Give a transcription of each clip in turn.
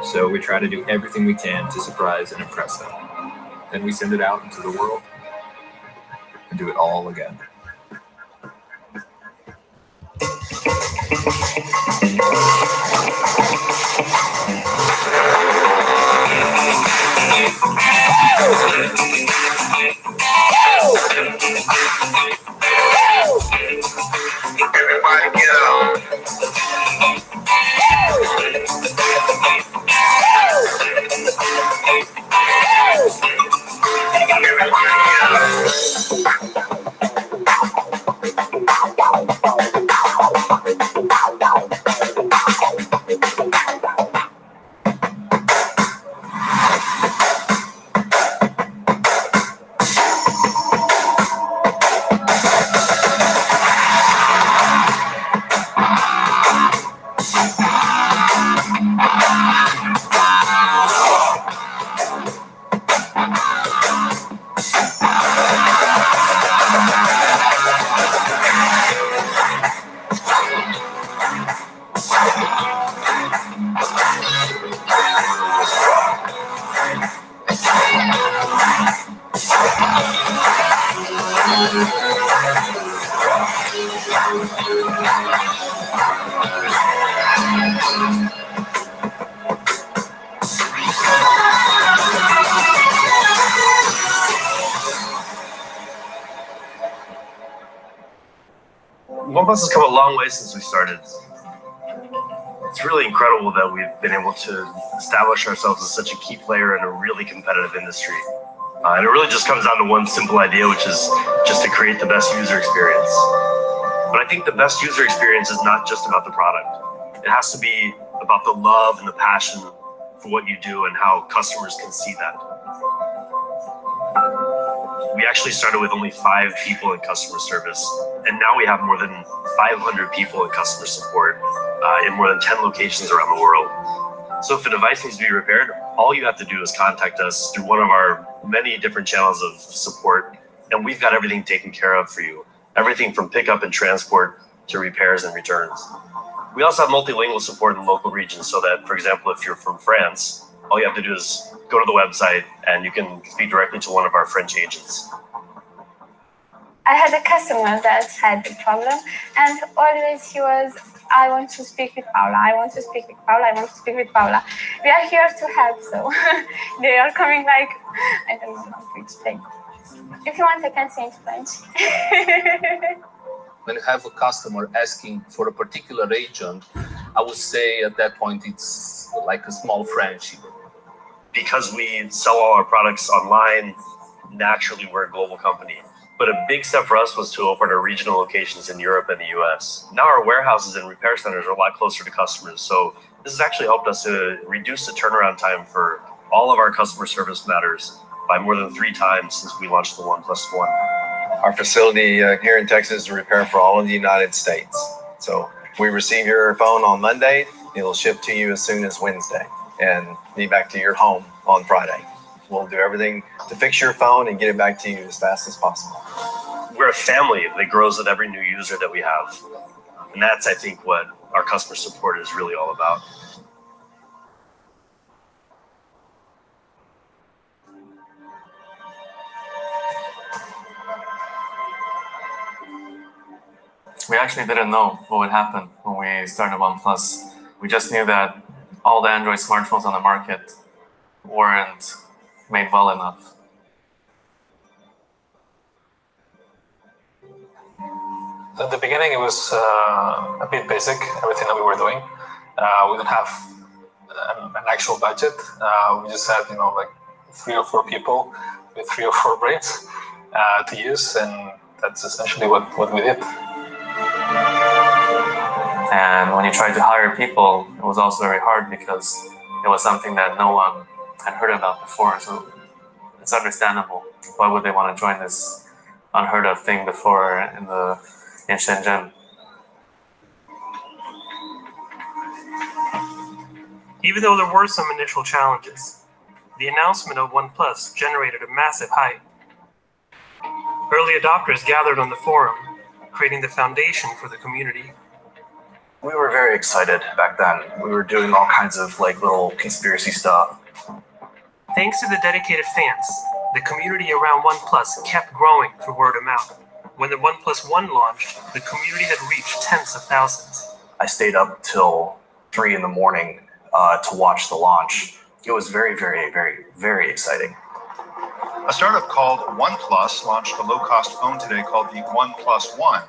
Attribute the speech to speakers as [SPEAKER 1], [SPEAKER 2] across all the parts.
[SPEAKER 1] So we try to do everything we can to surprise and impress them. Then we send it out into the world and do it all again.
[SPEAKER 2] Everybody get up.
[SPEAKER 3] OnePlus has come a long way since we started. It's really incredible that we've been able to establish ourselves as such a key player in a really competitive industry. And it really just comes down to one simple idea, which is just to create the best user experience. But I think the best user experience is not just about the product. It has to be about the love and the passion for what you do and how customers can see that. We actually started with only 5 people in customer service, and now we have more than 500 people in customer support in more than 10 locations around the world. So if a device needs to be repaired, all you have to do is contact us through one of our many different channels of support, and we've got everything taken care of for you. Everything from pickup and transport to repairs and returns. We also have multilingual support in local regions so that, for example, if you're from France, all you have to do is go to the website and you can speak directly to one of our French agents.
[SPEAKER 4] I had a customer that had a problem, and always he was, I want to speak with Paula, I want to speak with Paula, I want to speak with Paula. We are here to help, so they are coming like, I don't know how to explain. If you want, I can say in French.
[SPEAKER 5] When you have a customer asking for a particular agent, I would say at that point it's like a small friendship.
[SPEAKER 3] Because we sell all our products online, naturally we're a global company. But a big step for us was to open our regional locations in Europe and the US. Now our warehouses and repair centers are a lot closer to customers. So this has actually helped us to reduce the turnaround time for all of our customer service matters by more than 3 times since we launched the OnePlus One.
[SPEAKER 6] Our facility here in Texas is a repair for all of the United States. So if we receive your phone on Monday, it'll ship to you as soon as Wednesday and be back to your home on Friday. We'll do everything to fix your phone and get it back to you as fast as possible.
[SPEAKER 3] We're a family that grows with every new user that we have. And that's, I think, what our customer support is really all about.
[SPEAKER 7] We actually didn't know what would happen when we started OnePlus. We just knew that all the Android smartphones on the market weren't made well enough.
[SPEAKER 8] At the beginning, it was a bit basic, everything that we were doing. We didn't have an actual budget. We just had, like 3 or 4 people with 3 or 4 brains to use, and that's essentially what we did.
[SPEAKER 7] And when you tried to hire people, it was also very hard because it was something that no one had heard about before. So it's understandable. Why would they want to join this unheard of thing before in Shenzhen?
[SPEAKER 9] Even though there were some initial challenges, the announcement of OnePlus generated a massive hype. Early adopters gathered on the forum, creating the foundation for the community.
[SPEAKER 10] We were very excited back then. We were doing all kinds of like little conspiracy stuff.
[SPEAKER 9] Thanks to the dedicated fans, the community around OnePlus kept growing through word of mouth. When the OnePlus One launched, the community had reached tens of thousands.
[SPEAKER 10] I stayed up till 3 in the morning to watch the launch. It was very, very, very, very exciting.
[SPEAKER 11] A startup called OnePlus launched a low-cost phone today called the OnePlus One.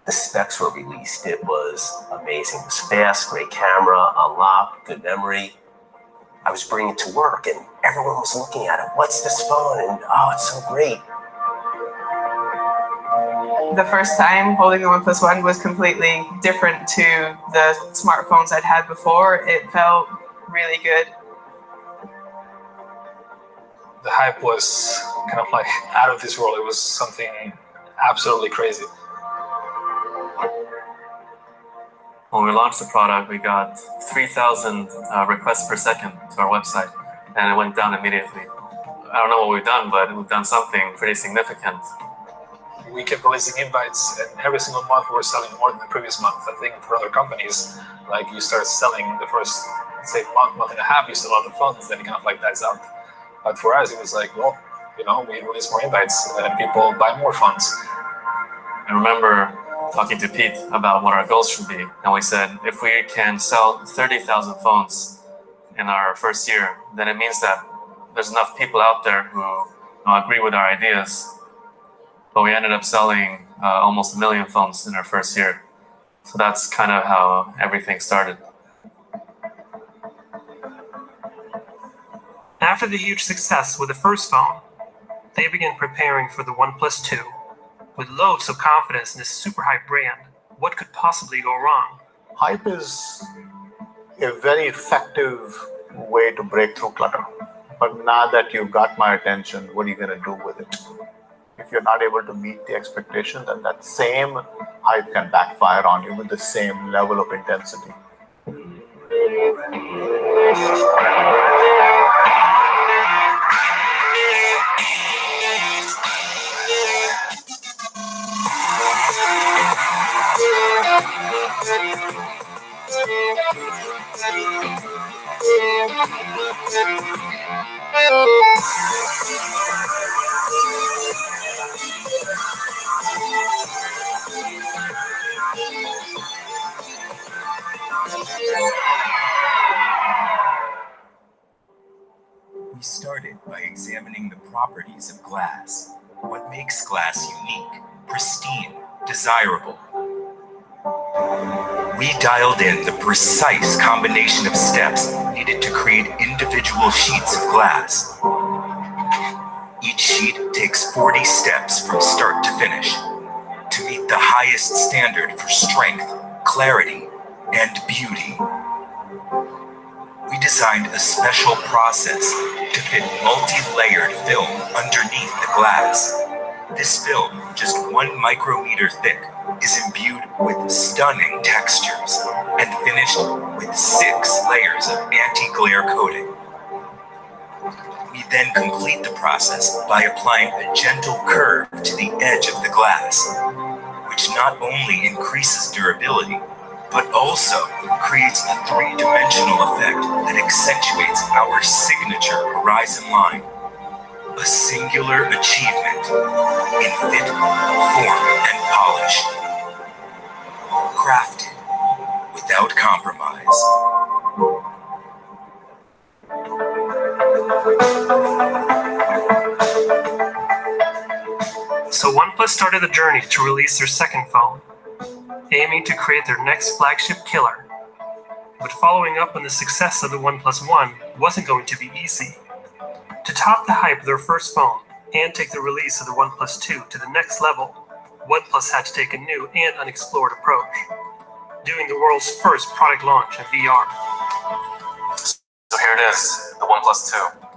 [SPEAKER 12] The specs were released. It was amazing. It was fast, great camera, unlocked, good memory. I was bringing it to work and everyone was looking at it. What's this phone? And oh, it's so great.
[SPEAKER 13] The first time holding the OnePlus One was completely different to the smartphones I'd had before. It felt really good.
[SPEAKER 8] The hype was kind of like out of this world. It was something absolutely crazy.
[SPEAKER 7] When we launched the product, we got 3,000 requests per second to our website, and it went down immediately. I don't know what we've done, but we've done something pretty significant.
[SPEAKER 8] We kept releasing invites, and every single month we were selling more than the previous month. I think for other companies, like you start selling the first, say, month and a half, you sell a lot of phones, then it kind of like dies out. But for us, it was like, well, you know, we release more invites, and then people buy more phones.
[SPEAKER 7] I remember talking to Pete about what our goals should be, and we said if we can sell 30,000 phones in our first year, then it means that there's enough people out there who agree with our ideas. But we ended up selling almost 1 million phones in our first year. So that's kind of how everything started.
[SPEAKER 9] After the huge success with the first phone, they began preparing for the OnePlus 2. With loads of confidence in this super hype brand, what could possibly go wrong?
[SPEAKER 14] Hype is a very effective way to break through clutter. But now that you've got my attention, what are you going to do with it? If you're not able to meet the expectation, then that same hype can backfire on you with the same level of intensity.
[SPEAKER 15] We started by examining the properties of glass. What makes glass unique, pristine, desirable? We dialed in the precise combination of steps needed to create individual sheets of glass. Each sheet takes 40 steps from start to finish to meet the highest standard for strength, clarity, and beauty. We designed a special process to fit multi-layered film underneath the glass. This film, just 1 micrometer thick, is imbued with stunning textures and finished with 6 layers of anti-glare coating. We then complete the process by applying a gentle curve to the edge of the glass, which not only increases durability, but also creates a 3-dimensional effect that accentuates our signature horizon line. A singular achievement in fit, form, and polish. Crafted without compromise.
[SPEAKER 9] So OnePlus started the journey to release their second phone, aiming to create their next flagship killer. But following up on the success of the OnePlus One wasn't going to be easy. To top the hype of their first phone and take the release of the OnePlus 2 to the next level, OnePlus had to take a new and unexplored approach, doing the world's first product launch in VR.
[SPEAKER 7] So here it is, the OnePlus 2.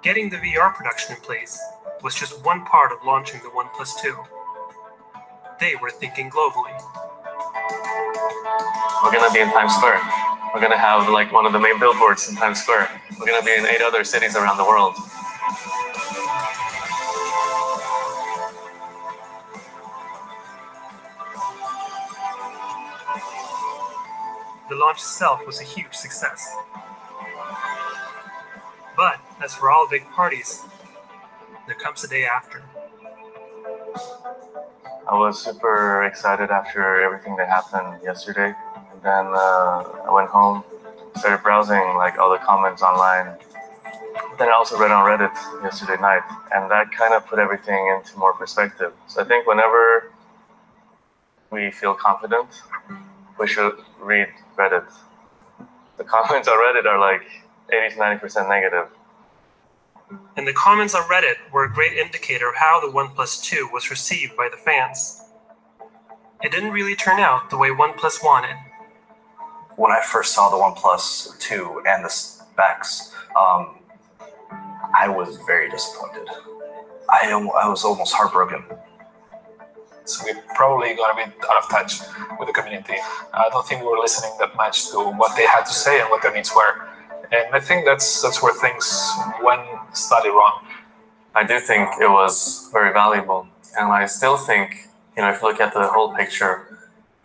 [SPEAKER 9] Getting the VR production in place was just one part of launching the OnePlus 2. They were thinking globally.
[SPEAKER 7] We're gonna be in Times Square. We're gonna have like one of the main billboards in Times Square. We're gonna be in 8 other cities around the world.
[SPEAKER 9] the launch itself was a huge success. But, as for all big parties, there comes a day after.
[SPEAKER 7] I was super excited after everything that happened yesterday. And then I went home, started browsing like all the comments online. Then I also read on Reddit yesterday night, and that kind of put everything into more perspective. So I think whenever we feel confident, we should read Reddit. The comments on Reddit are like 80 to 90% negative.
[SPEAKER 9] And the comments on Reddit were a great indicator of how the OnePlus 2 was received by the fans. It didn't really turn out the way OnePlus wanted.
[SPEAKER 10] When I first saw the OnePlus 2 and the specs, I was very disappointed. I was almost heartbroken.
[SPEAKER 8] So we probably got a bit out of touch with the community. I don't think we were listening that much to what they had to say and what their needs were. And I think that's where things went slightly wrong.
[SPEAKER 7] I do think it was very valuable. And I still think, if you look at the whole picture,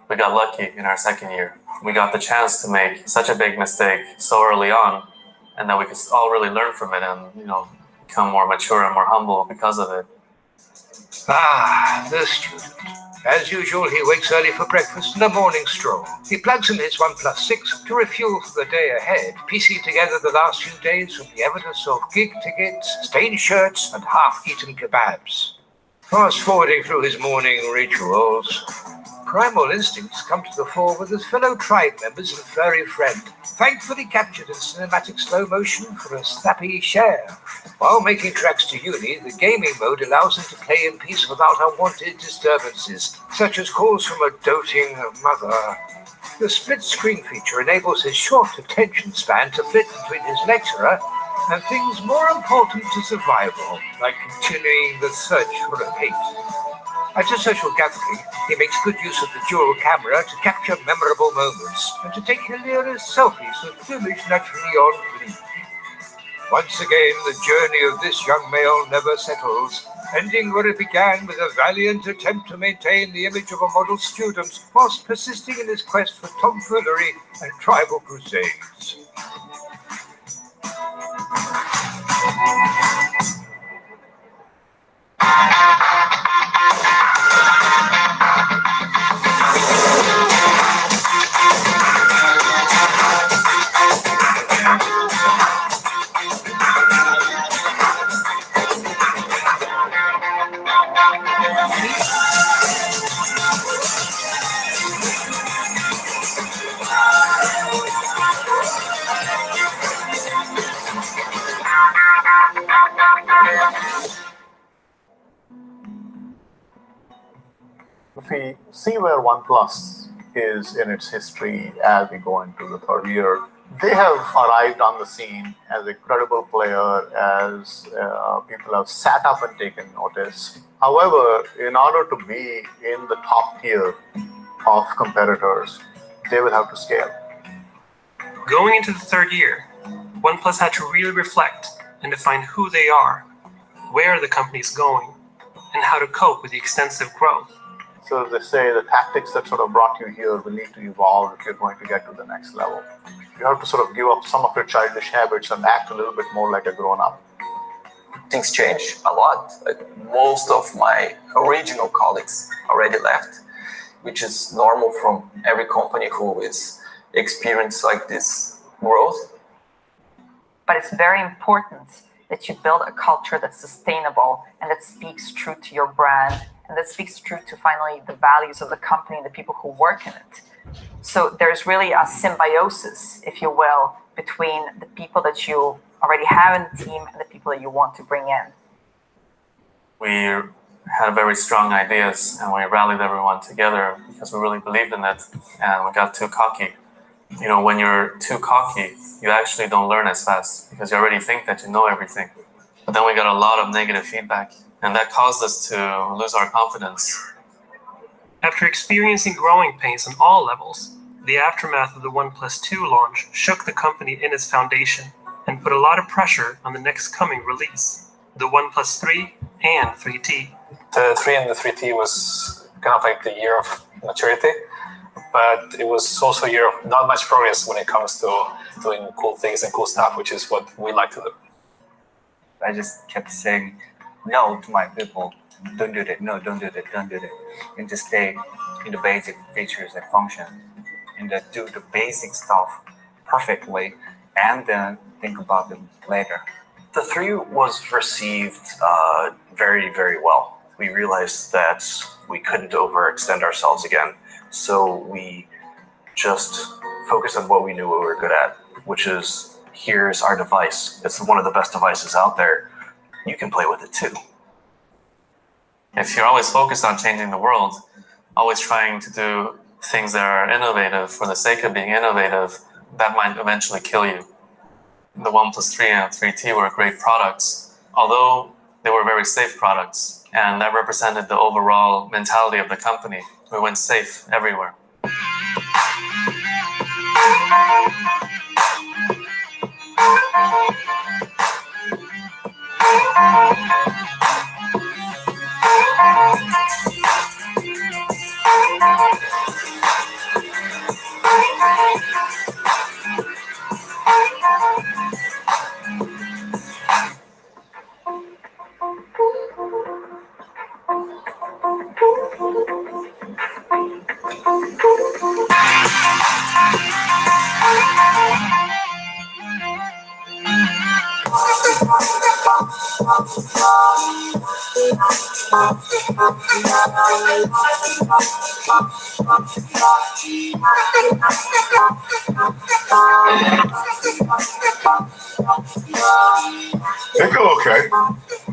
[SPEAKER 7] we got lucky in our second year. We got the chance to make such a big mistake so early on, and that we could all really learn from it and, become more mature and more humble because of it.
[SPEAKER 16] Ah, the student. As usual, he wakes early for breakfast and a morning stroll. He plugs in his OnePlus 6 to refuel for the day ahead, piecing together the last few days from the evidence of gig tickets, stained shirts, and half-eaten kebabs. Fast forwarding through his morning rituals, primal instincts come to the fore with his fellow tribe members and furry friend, thankfully captured in cinematic slow motion for a snappy share. While making tracks to uni, the gaming mode allows him to play in peace without unwanted disturbances, such as calls from a doting mother. The split screen feature enables his short attention span to fit between his lecturer and things more important to survival, like continuing the search for a mate. At a social gathering, he makes good use of the dual camera to capture memorable moments and to take hilarious selfies that plumage naturally on fleek. Once again, the journey of this young male never settles, ending where it began with a valiant attempt to maintain the image of a model student whilst persisting in his quest for tomfoolery and tribal crusades.
[SPEAKER 14] If we see where OnePlus is in its history as we go into the third year, they have arrived on the scene as a credible player, as people have sat up and taken notice. However, in order to be in the top tier of competitors, they will have to scale.
[SPEAKER 9] Going into the third year, OnePlus had to really reflect and define who they are, where the company is going, and how to cope with the extensive growth.
[SPEAKER 14] So as they say, the tactics that sort of brought you here will need to evolve if you're going to get to the next level. You have to sort of give up some of your childish habits and act a little bit more like a grown-up.
[SPEAKER 17] Things change a lot. Most of my original colleagues already left, which is normal from every company who is experienced like this growth.
[SPEAKER 18] But it's very important that you build a culture that's sustainable and that speaks true to your brand and that speaks true to finally the values of the company and the people who work in it. So there's really a symbiosis, if you will, between the people that you already have in the team and the people that you want to bring in.
[SPEAKER 7] We had very strong ideas and we rallied everyone together because we really believed in it, and we got too cocky. When you're too cocky, you actually don't learn as fast because you already think that you know everything. But then we got a lot of negative feedback, and that caused us to lose our confidence.
[SPEAKER 9] After experiencing growing pains on all levels, the aftermath of the OnePlus 2 launch shook the company in its foundation and put a lot of pressure on the next coming release, the OnePlus 3 and 3T.
[SPEAKER 8] The 3 and the 3T was kind of like the year of maturity. but it was also a year of not much progress when it comes to doing cool things and cool stuff, which is what we like to do.
[SPEAKER 19] I just kept saying no to my people. Don't do that. No, don't do that. Don't do that. And just stay in the basic features and function, and do the basic stuff perfectly, and then think about them later.
[SPEAKER 10] The 3 was received very, very well. We realized that we couldn't overextend ourselves again, so we just focused on what we knew we were good at, which is, here's our device. It's one of the best devices out there. You can play with it too.
[SPEAKER 7] If you're always focused on changing the world, always trying to do things that are innovative for the sake of being innovative, that might eventually kill you. The OnePlus 3 and 3T were great products, although they were very safe products, and that represented the overall mentality of the company. We went safe everywhere.
[SPEAKER 20] They feel okay.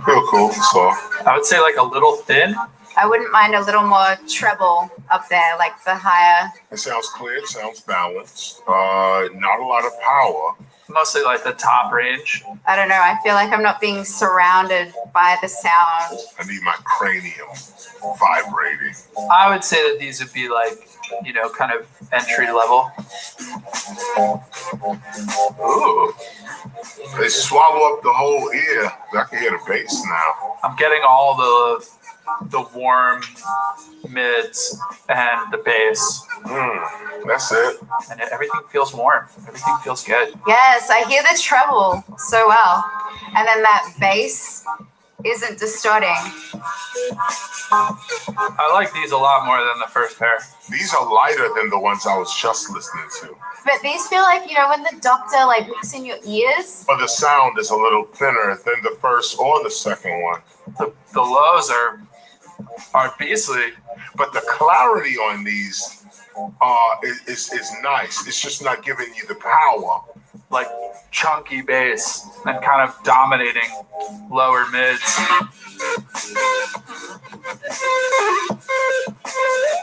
[SPEAKER 20] Feel cool, so.
[SPEAKER 21] I would say like a little thin.
[SPEAKER 22] I wouldn't mind a little more treble up there, like the higher.
[SPEAKER 20] It sounds clear, it sounds balanced. Not a lot of power.
[SPEAKER 21] Mostly like the top range.
[SPEAKER 22] I don't know. I feel like I'm not being surrounded by the sound.
[SPEAKER 20] I need my cranium vibrating.
[SPEAKER 21] I would say that these would be like, you know, kind of entry level.
[SPEAKER 20] Ooh. They swallow up the whole ear. I can hear the bass now.
[SPEAKER 21] I'm getting all the warm mids and the bass.
[SPEAKER 20] That's it.
[SPEAKER 21] And everything feels warm. Everything feels good.
[SPEAKER 22] Yes, I hear the treble so well. And then that bass isn't distorting.
[SPEAKER 21] I like these a lot more than the first pair.
[SPEAKER 20] These are lighter than the ones I was just listening to.
[SPEAKER 22] But these feel like, you know, when the doctor like looks in your ears.
[SPEAKER 20] But the sound is a little thinner than the first or the second one.
[SPEAKER 21] The lows are beastly.
[SPEAKER 20] But the clarity on these is nice. It's just not giving you the power.
[SPEAKER 21] Like chunky bass and kind of dominating lower mids.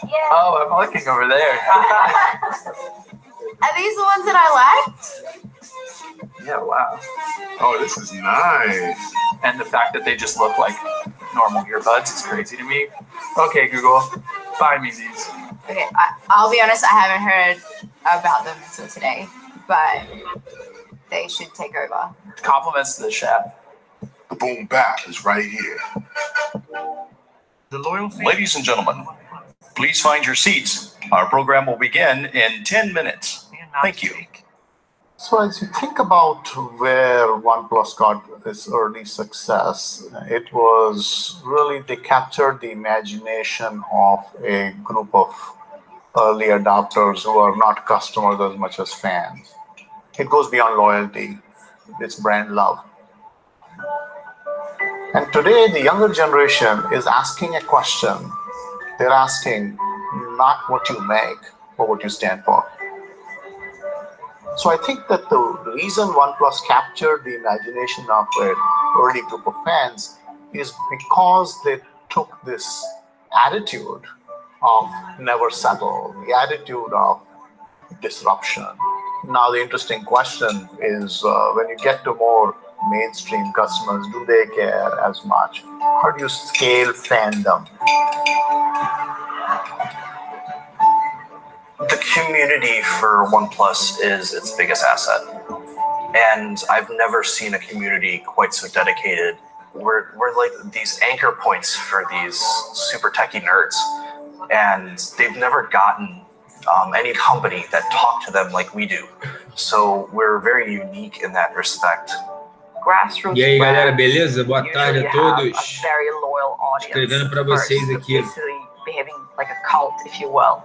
[SPEAKER 22] Yeah.
[SPEAKER 21] Oh, I'm looking over there.
[SPEAKER 22] Are these the ones that I liked?
[SPEAKER 21] Yeah, wow.
[SPEAKER 20] Oh, this is nice.
[SPEAKER 21] And the fact that they just look like normal earbuds is crazy to me. Okay, Google, buy me these.
[SPEAKER 22] Okay, I'll be honest, I haven't heard about them until today, but they should take over.
[SPEAKER 21] Compliments to the chef.
[SPEAKER 20] The boom bap is right here.
[SPEAKER 23] The loyal ladies and gentlemen, please find your seats. Our program will begin in 10 minutes. Thank you.
[SPEAKER 14] So as you think about where OnePlus got its early success, it was really they captured the imagination of a group of early adopters who are not customers as much as fans. It goes beyond loyalty, it's brand love. And today the younger generation is asking a question. They're asking not what you make, but what you stand for. So I think that the reason OnePlus captured the imagination of an early group of fans is because they took this attitude of never settle, the attitude of disruption. Now the interesting question is when you get to more mainstream customers, do they care as much? How do you scale fandom?
[SPEAKER 10] The community for OnePlus is its biggest asset. And I've never seen a community quite so dedicated. We're like these anchor points for these super techie nerds. And they've never gotten any company that talk to them like we do. So we're very unique in that respect.
[SPEAKER 18] Grassroots
[SPEAKER 1] E aí, galera,
[SPEAKER 18] brands
[SPEAKER 1] beleza? Boa tarde
[SPEAKER 18] usually
[SPEAKER 1] a
[SPEAKER 18] have
[SPEAKER 1] todos.
[SPEAKER 18] a very loyal audience
[SPEAKER 1] Escrevendo para
[SPEAKER 18] first,
[SPEAKER 1] vocês aqui.
[SPEAKER 18] basically behaving like a cult, if you will.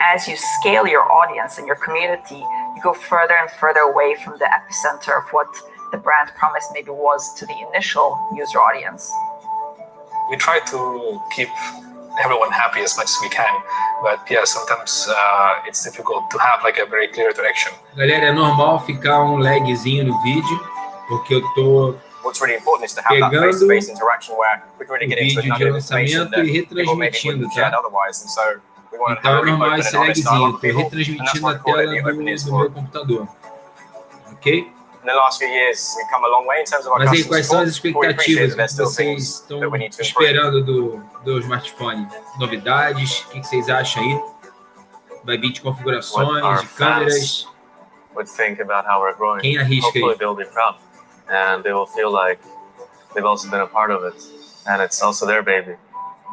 [SPEAKER 18] As you scale your audience and your community, you go further and further away from the epicenter of what the brand promise maybe was to the initial user audience.
[SPEAKER 8] We try to keep everyone happy as much as we can, but yeah, sometimes it's difficult to have like a very clear direction.
[SPEAKER 1] Galera, é normal ficar um lagzinho no vídeo, porque eu tô
[SPEAKER 2] What's really important is to have that
[SPEAKER 1] pegando
[SPEAKER 2] face-to-face interaction where we can really get into a
[SPEAKER 1] vídeo de
[SPEAKER 2] nugget of information
[SPEAKER 1] lançamento
[SPEAKER 2] that
[SPEAKER 1] e
[SPEAKER 2] people maybe
[SPEAKER 1] retransmitindo,
[SPEAKER 2] wouldn't share
[SPEAKER 1] tá?
[SPEAKER 2] otherwise. And so we want to
[SPEAKER 1] Então
[SPEAKER 2] have
[SPEAKER 1] é
[SPEAKER 2] a really
[SPEAKER 1] normal
[SPEAKER 2] open
[SPEAKER 1] esse
[SPEAKER 2] and honest dialogue
[SPEAKER 1] lagzinho,
[SPEAKER 2] with
[SPEAKER 1] tô
[SPEAKER 2] people, and that's
[SPEAKER 1] retransmitindo
[SPEAKER 2] why
[SPEAKER 1] a
[SPEAKER 2] I call it
[SPEAKER 1] tela
[SPEAKER 2] the openness
[SPEAKER 1] do
[SPEAKER 2] for.
[SPEAKER 1] meu computador. Ok?
[SPEAKER 2] In the last few years, we've come a long way in terms of our
[SPEAKER 1] Mas aí,
[SPEAKER 2] customer
[SPEAKER 1] quais são as
[SPEAKER 2] support, but we appreciate
[SPEAKER 1] expectativas
[SPEAKER 2] that there's
[SPEAKER 1] que
[SPEAKER 2] still
[SPEAKER 1] vocês
[SPEAKER 2] things
[SPEAKER 1] estão
[SPEAKER 2] that we need to improve.
[SPEAKER 1] esperando do smartphone? Novidades? O que vocês acham aí? Vai vir de configurações, de câmeras?
[SPEAKER 7] Would think about how we're growing.
[SPEAKER 1] Quem arrisca
[SPEAKER 7] Hopefully
[SPEAKER 1] aí?
[SPEAKER 7] they'll be proud and they will feel like they've also been a part of it and it's also their baby.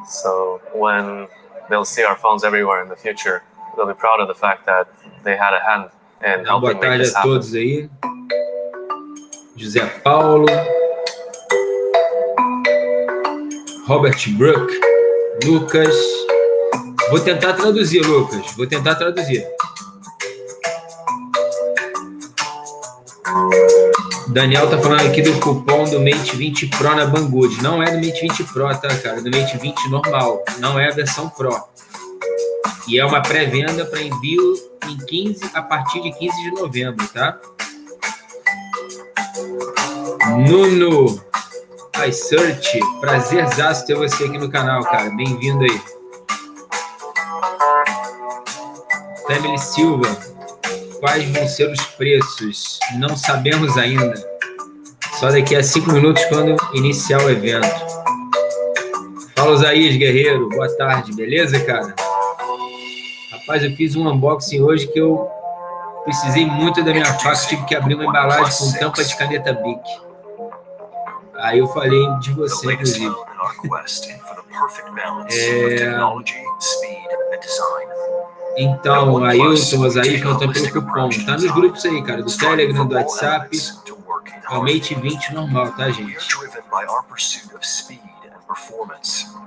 [SPEAKER 7] So when they'll see our phones everywhere in the future, they'll be proud of the fact that they had a hand in
[SPEAKER 1] Boa
[SPEAKER 7] helping make
[SPEAKER 1] tarde
[SPEAKER 7] this
[SPEAKER 1] a
[SPEAKER 7] happen.
[SPEAKER 1] todos aí. José Paulo, Robert Brook, Lucas. Vou tentar traduzir, Lucas. Vou tentar traduzir. Daniel tá falando aqui do cupom do Mate 20 Pro na Banggood. Não é do Mate 20 Pro, tá, cara? Do Mate 20 normal. Não é a versão Pro. E é uma pré-venda para envio a partir de 15 de novembro, tá? Nuno iSearch, prazerzaço ter você aqui no canal, cara. Bem-vindo aí. Family Silva, quais vão ser os preços? Não sabemos ainda. Só daqui a 5 minutos quando iniciar o evento. Fala, Osaías Guerreiro. Boa tarde, beleza, cara? Rapaz, eu fiz um unboxing hoje que eu precisei muito da minha faca. Tive que abrir uma embalagem com tampa de caneta Bic. Aí eu falei de você, inclusive. Então, Ailton, Osaías, contando pelo cupom. Tá nos grupos aí, cara, do Telegram, do WhatsApp. É o Mate 20 normal, tá, gente?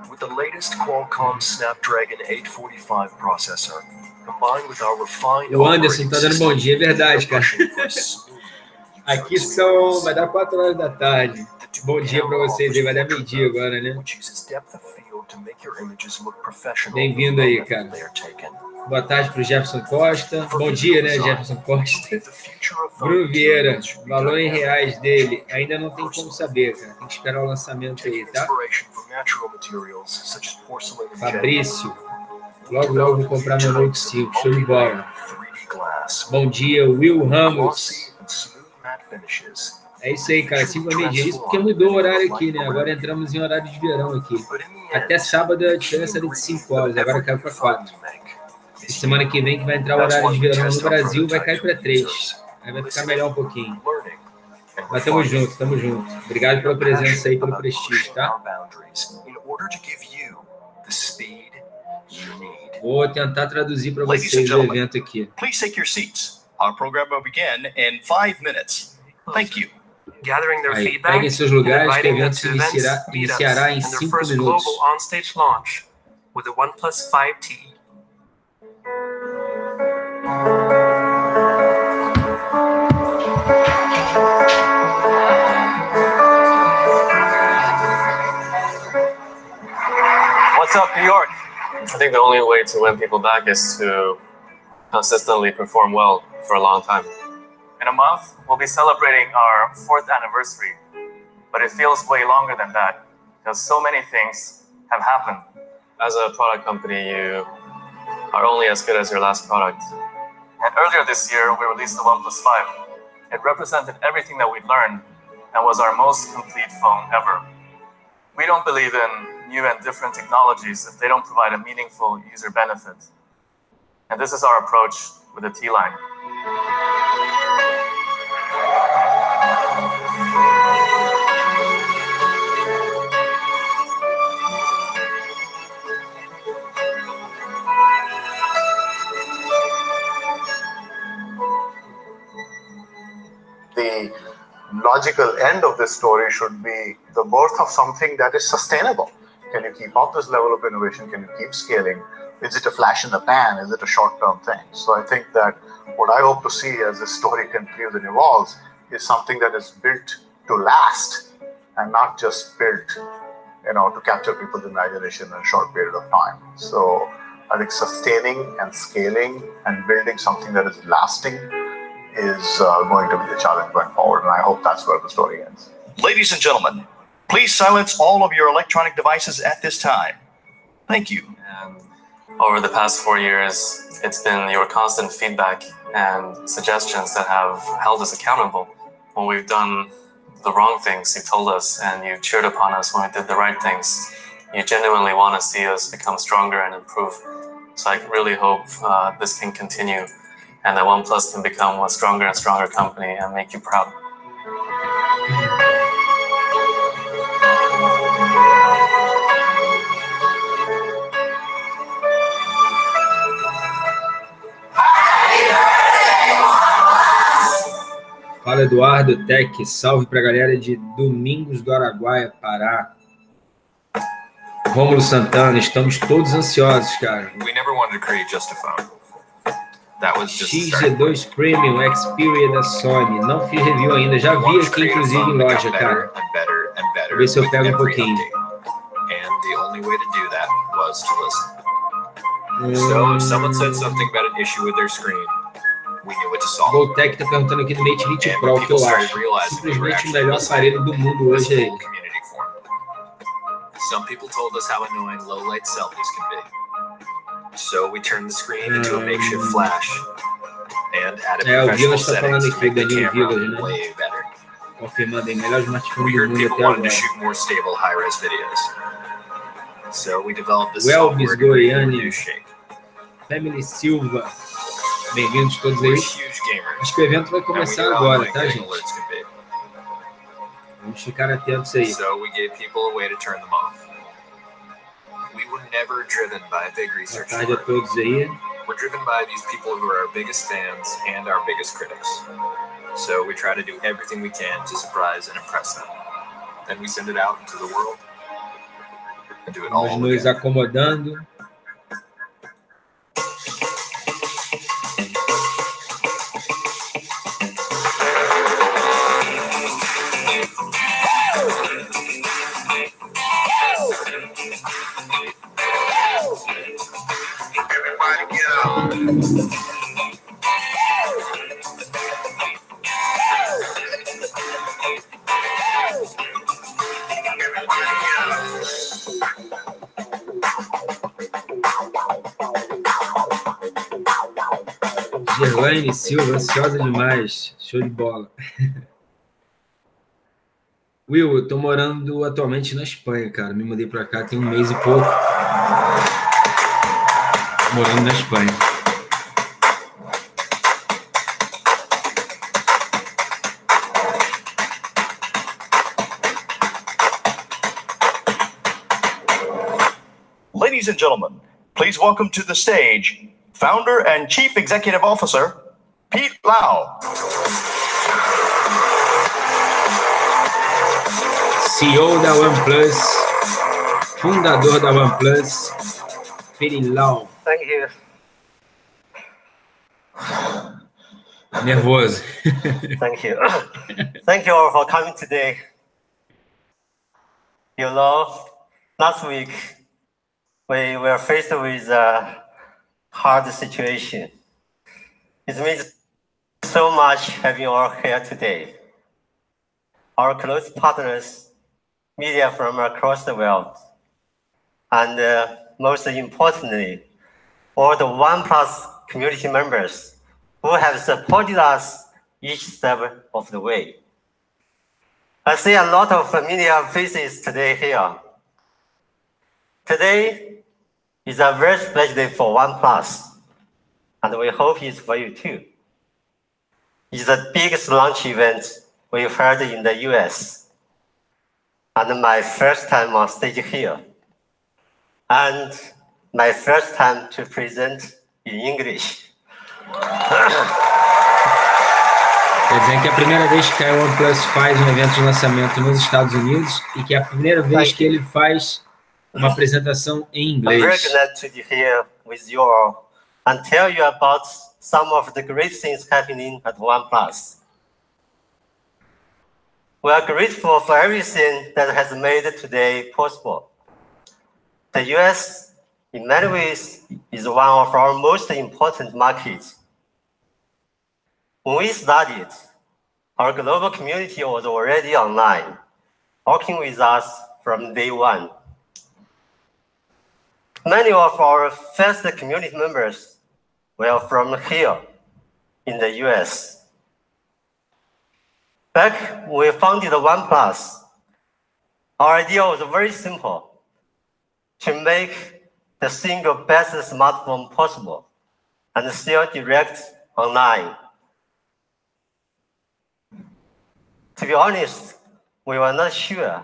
[SPEAKER 3] With the latest Qualcomm Snapdragon 845 processor, combined with our refined
[SPEAKER 1] O Anderson tá dando bom dia, é verdade, cara. Aqui vai dar 4 horas da tarde. Bom dia para vocês aí, vai dar meio-dia agora, né? Bem-vindo aí, cara. Boa tarde para o Jefferson Costa. Bom dia, né, Jefferson Costa? Bruno Vieira, valor em reais dele. Ainda não tem como saber, cara. Tem que esperar o lançamento aí, tá? Fabrício, logo vou comprar meu Note 5. Show de bola. Bom dia, Will Ramos. É isso aí, cara. 5 a meio-dia. Isso porque mudou o horário aqui, né? Agora entramos em horário de verão aqui. Até sábado a diferença era de 5 horas. Agora caiu para 4. E semana que vem que vai entrar o horário de verão no Brasil, vai cair para 3. Aí vai ficar melhor um pouquinho. Mas tamo junto, tamo junto. Obrigado pela presença aí, pelo prestígio, tá? Vou tentar traduzir para vocês o evento aqui.
[SPEAKER 23] Please take your seats. Our program will begin in 5 minutes. Thank you.
[SPEAKER 9] Gathering their
[SPEAKER 1] Aí,
[SPEAKER 9] feedback
[SPEAKER 1] peguem seus
[SPEAKER 9] and
[SPEAKER 1] lugares que o
[SPEAKER 9] inviting them
[SPEAKER 1] evento
[SPEAKER 9] to events,
[SPEAKER 1] iniciará em
[SPEAKER 9] meetups, and their
[SPEAKER 1] 5
[SPEAKER 9] first
[SPEAKER 1] minutos.
[SPEAKER 9] global on-stage launch with the OnePlus 5T.
[SPEAKER 7] What's up, New York? I think the only way to win people back is to consistently perform well for a long time.
[SPEAKER 4] In a month, we'll be celebrating our 4th anniversary, but it feels way longer than that because so many things have happened.
[SPEAKER 7] As a product company, you are only as good as your last product.
[SPEAKER 4] And earlier this year, we released the OnePlus 5. It represented everything that we'd learned and was our most complete phone ever. We don't believe in new and different technologies if they don't provide a meaningful user benefit. And this is our approach with the T-Line.
[SPEAKER 14] the logical end of this story should be the birth of something that is sustainable. Can you keep up this level of innovation? Can you keep scaling? Is it a flash in the pan? Is it a short-term thing? So I think that what I hope to see as this story continues and evolves is something that is built to last and not just built, to capture people's imagination in a short period of time. So I think sustaining and scaling and building something that is lasting is going to be the challenge going forward. And I hope that's where the story ends.
[SPEAKER 23] Ladies and gentlemen, please silence all of your electronic devices at this time. Thank you.
[SPEAKER 7] And over the past 4 years, it's been your constant feedback and suggestions that have held us accountable. When we've done the wrong things, you told us, and you cheered upon us when we did the right things. You genuinely want to see us become stronger and improve. So I really hope this can continue and that OnePlus can become a stronger and stronger company and make you proud.
[SPEAKER 1] Fala, Eduardo Tech, salve pra galera de Domingos do Araguaia, Pará. Rômulo Santana, estamos todos ansiosos, cara.
[SPEAKER 5] We never wanted to create just a phone. That was just
[SPEAKER 1] XG2 Premium Xperia da Sony. Não fiz review ainda, já vi aqui inclusive em loja, cara. Vou ver se eu pego um pouquinho.
[SPEAKER 5] And the only way to do that was to listen. So if someone said something about an issue with their screen, we knew what to solve.
[SPEAKER 1] O Tech tá perguntando aqui do Mate 20 Pro, o que eu acho. Simplesmente o melhor aparelho do mundo hoje é ele.
[SPEAKER 5] Some people told us how annoying low-light selfies can be. So we turned the screen into a makeshift flash and added professional settings to make the camera way better.
[SPEAKER 1] Confirmando aí, melhor smartphone
[SPEAKER 5] We
[SPEAKER 1] do
[SPEAKER 5] heard
[SPEAKER 1] mundo
[SPEAKER 5] people
[SPEAKER 1] até
[SPEAKER 5] wanted to
[SPEAKER 1] agora.
[SPEAKER 5] shoot more stable high-res videos. So we developed this
[SPEAKER 1] Welbis
[SPEAKER 5] software to create a
[SPEAKER 1] Goiânia,
[SPEAKER 5] new shape.
[SPEAKER 1] Family Silva, bem-vindos todos aí. Acho que o evento vai começar agora, tá, gente? Vamos ficar atentos aí.
[SPEAKER 5] So we gave people a way to turn them off. We were never driven by a big
[SPEAKER 1] Boa
[SPEAKER 5] research
[SPEAKER 1] tarde a
[SPEAKER 5] firm.
[SPEAKER 1] todos aí.
[SPEAKER 5] We're driven by these people who are our biggest fans and our biggest critics. So we try to do everything we can to surprise and impress them. Then we send it out into the world and do it all
[SPEAKER 1] Vamos nos acomodando. Gerlaine Silva, ansiosa demais. Show de bola. Will, eu tô morando atualmente na Espanha, cara. Me mudei pra cá tem um mês e pouco. Morando na Espanha.
[SPEAKER 23] Ladies and gentlemen, please welcome to the stage Founder and Chief Executive Officer, Pete Lau.
[SPEAKER 1] CEO da OnePlus, fundador da OnePlus, Pete Lau.
[SPEAKER 6] Thank you.
[SPEAKER 1] Nervoso.
[SPEAKER 6] Thank you. Thank you all for coming today. You know, last week we were faced with a hard situation. It means so much having you all here today. Our close partners, media from across the world, and most importantly, all the OnePlus community members who have supported us each step of the way. I see a lot of familiar faces today here. Today is a very special day for OnePlus, and we hope it's for you too. It's the biggest launch event we've had in the US, and my first time on stage here, and my first time to present in English.
[SPEAKER 1] Quer dizer que é a primeira vez que a OnePlus faz um evento de lançamento nos Estados Unidos e que é a primeira vez que ele faz uma apresentação em
[SPEAKER 6] I'm very
[SPEAKER 1] inglês.
[SPEAKER 6] glad to be here with you all and tell you about some of the great things happening at OnePlus. We are grateful for everything that has made today possible. The US, in many ways, is one of our most important markets. When we started, our global community was already online, working with us from day one. Many of our first community members were from here in the US. Back when we founded OnePlus, our idea was very simple: to make the single best smartphone possible and sell direct online. To be honest, we were not sure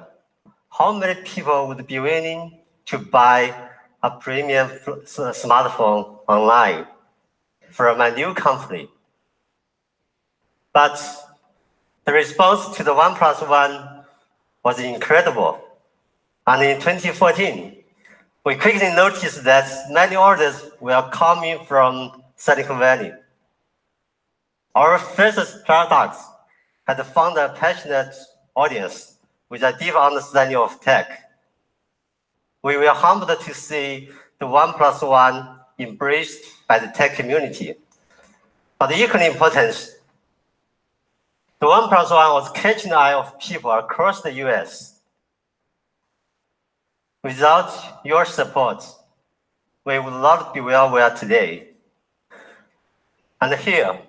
[SPEAKER 6] how many people would be willing to buy a premium smartphone online from a new company. But the response to the OnePlus One was incredible. And in 2014, we quickly noticed that many orders were coming from Silicon Valley. Our first products had found a passionate audience with a deep understanding of tech. We were humbled to see the OnePlus One embraced by the tech community. But equally important, the OnePlus One was catching the eye of people across the US. Without your support, we would not be where we are today. And here,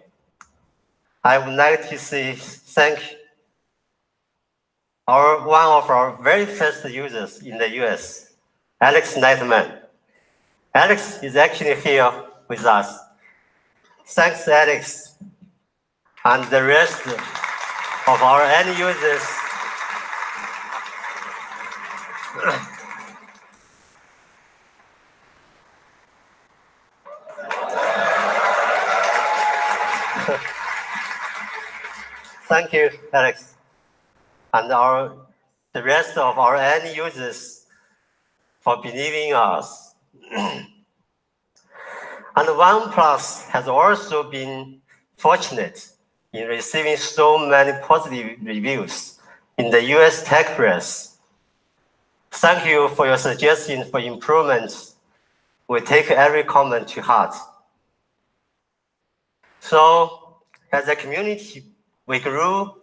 [SPEAKER 6] I would like to say thank one of our very first users in the US, Alex Nightman. Alex is actually here with us. Thanks, Alex, and the rest of our end users. Thank you, Alex, and the rest of our end users for believing in us. And OnePlus has also been fortunate in receiving so many positive reviews in the US tech press. Thank you for your suggestions for improvements. We take every comment to heart. So, as a community, we grew,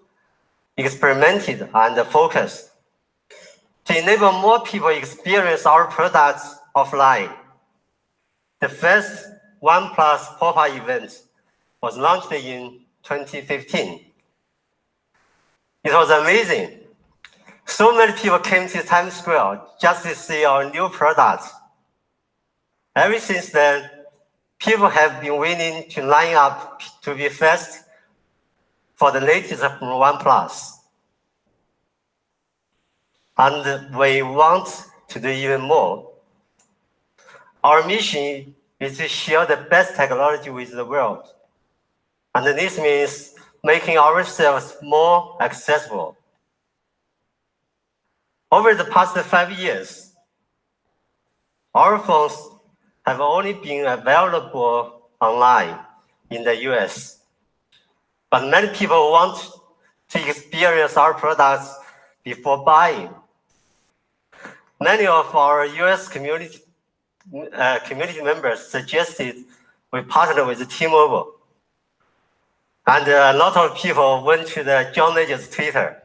[SPEAKER 6] experimented, and focused to enable more people experience our products offline. The first OnePlus pop-up event was launched in 2015. It was amazing. So many people came to Times Square just to see our new products. Ever since then, people have been willing to line up to be first for the latest from OnePlus. And we want to do even more. Our mission is to share the best technology with the world. And this means making ourselves more accessible. Over the past 5 years, our phones have only been available online in the US. But many people want to experience our products before buying. Many of our US community members suggested we partner with T-Mobile. And a lot of people went to the John Legend's Twitter,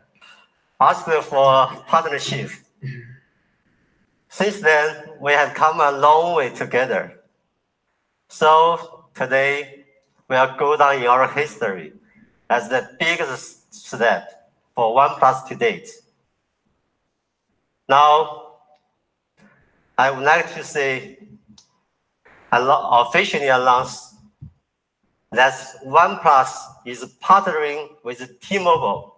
[SPEAKER 6] asking for partnership. Since then, we have come a long way together. So today, we will go down in our history as the biggest step for OnePlus to date. Now, I would like to say, officially announce that OnePlus is partnering with T-Mobile.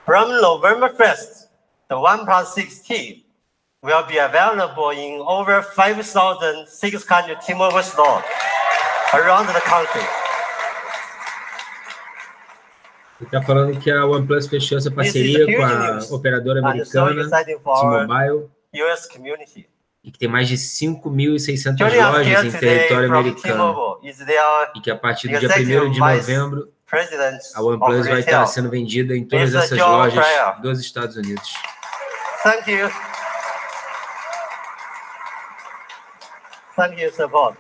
[SPEAKER 6] From November 1st, the OnePlus 6T will be available in over 5,600 T-Mobile stores around the country.
[SPEAKER 1] Ele está falando que a OnePlus fechou essa parceria com a operadora americana T-Mobile e que tem mais de 5.600 lojas em território americano e que a partir do dia 1º de novembro a OnePlus vai estar sendo vendida em todas essas lojas dos Estados Unidos.
[SPEAKER 6] Thank you. Thank you, support.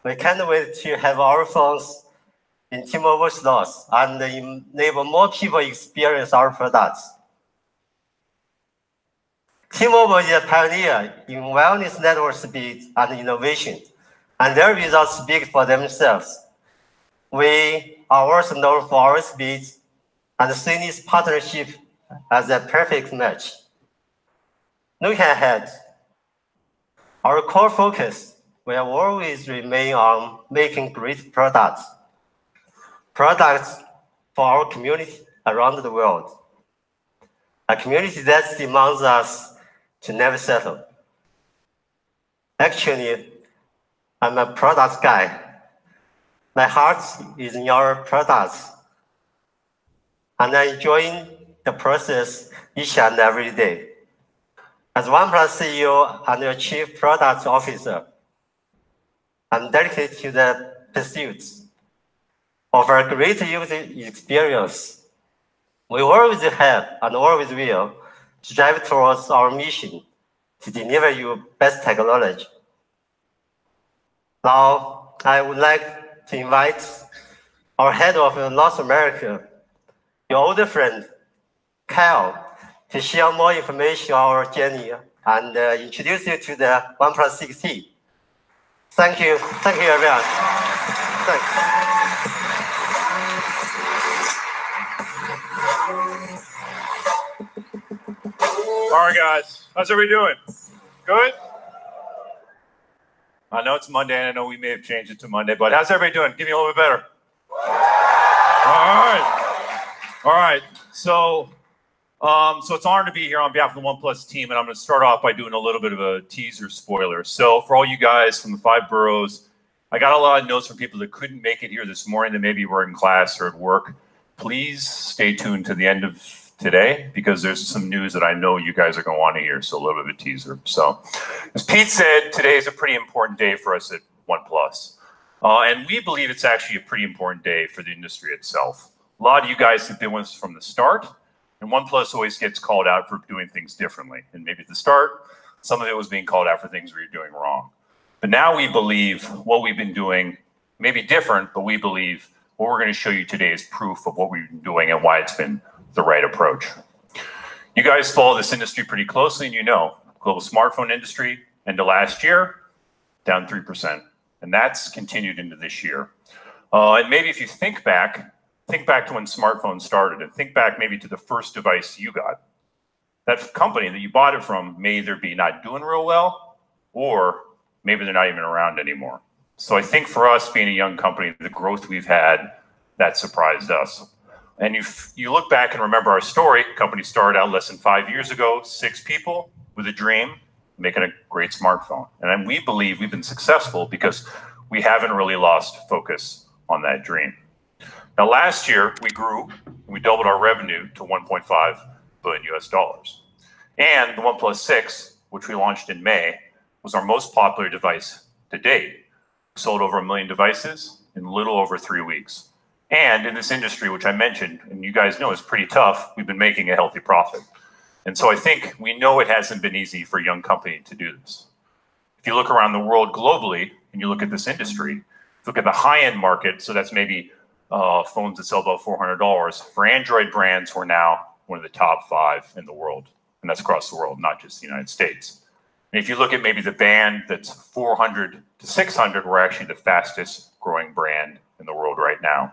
[SPEAKER 6] We can't wait to have our phones in T-Mobile stores and enable more people experience our products. T-Mobile is a pioneer in wireless network speed and innovation, and their results speak for themselves. We are also known for our speed and see this partnership as a perfect match. Looking ahead, our core focus will always remain on making great products for our community around the world. A community that demands us to never settle. Actually, I'm a product guy. My heart is in our products, and I enjoy the process each and every day. As OnePlus CEO and your Chief Product Officer, I'm dedicated to the pursuits of a great user experience. We always have and always will strive towards our mission to deliver you best technology. Now, I would like to invite our head of North America, your older friend, Kyle, to share more information on our journey and introduce you to the OnePlus 6T. Thank you. Thank you, everyone. Thanks.
[SPEAKER 11] All right, guys. How's everybody doing? Good? I know it's Monday, and I know we may have changed it to Monday, but how's everybody doing? Give me a little bit better. All right. All right. So it's an honor to be here on behalf of the OnePlus team, and I'm going to start off by doing a little bit of a teaser spoiler. So for all you guys from the 5 boroughs, I got a lot of notes from people that couldn't make it here this morning that maybe were in class or at work. Please stay tuned to the end of today because there's some news that I know you guys are going to want to hear, so a little bit of a teaser. So as Pete said, today is a pretty important day for us at OnePlus. And we believe it's actually a pretty important day for the industry itself. A lot of you guys have been with us from the start, and OnePlus always gets called out for doing things differently. And maybe at the start, some of it was being called out for things we were doing wrong. But now we believe what we've been doing may be different, but we believe what we're going to show you today is proof of what we've been doing and why it's been the right approach. You guys follow this industry pretty closely, and you know, global smartphone industry into last year, down 3%. And that's continued into this year. And maybe if you think back to when smartphones started and think back maybe to the first device you got. That company that you bought it from may either be not doing real well or maybe they're not even around anymore. So I think for us being a young company, the growth we've had, that surprised us. And you look back and remember our story, the company started out less than 5 years ago, 6 people with a dream, making a great smartphone. And then we believe we've been successful because we haven't really lost focus on that dream. Now, last year we grew, we doubled our revenue to $1.5 billion US. And the OnePlus 6, which we launched in May, was our most popular device to date. We sold over 1 million devices in a little over 3 weeks. And in this industry, which I mentioned, and you guys know is pretty tough, we've been making a healthy profit. And so I think we know it hasn't been easy for a young company to do this. If you look around the world globally, and you look at this industry, look at the high-end market, so that's maybe phones that sell about $400. For Android brands, we're now one of the top 5 in the world. And that's across the world, not just the United States. And if you look at maybe the band that's 400 to 600, we're actually the fastest growing brand in the world right now.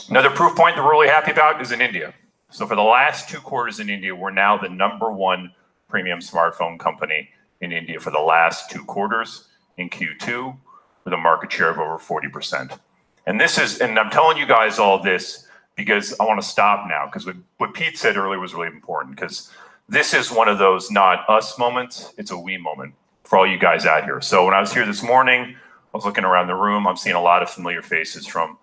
[SPEAKER 11] Another proof point that we're really happy about is in India. So for the last 2 quarters in India, we're now the #1 premium smartphone company in India for the last 2 quarters in Q2 with a market share of over 40%. And this is, and I'm telling you guys all this because I want to stop now, because what Pete said earlier was really important, because this is one of those not us moments, it's a we moment for all you guys out here. So when I was here this morning, I was looking around the room, I'm seeing a lot of familiar faces from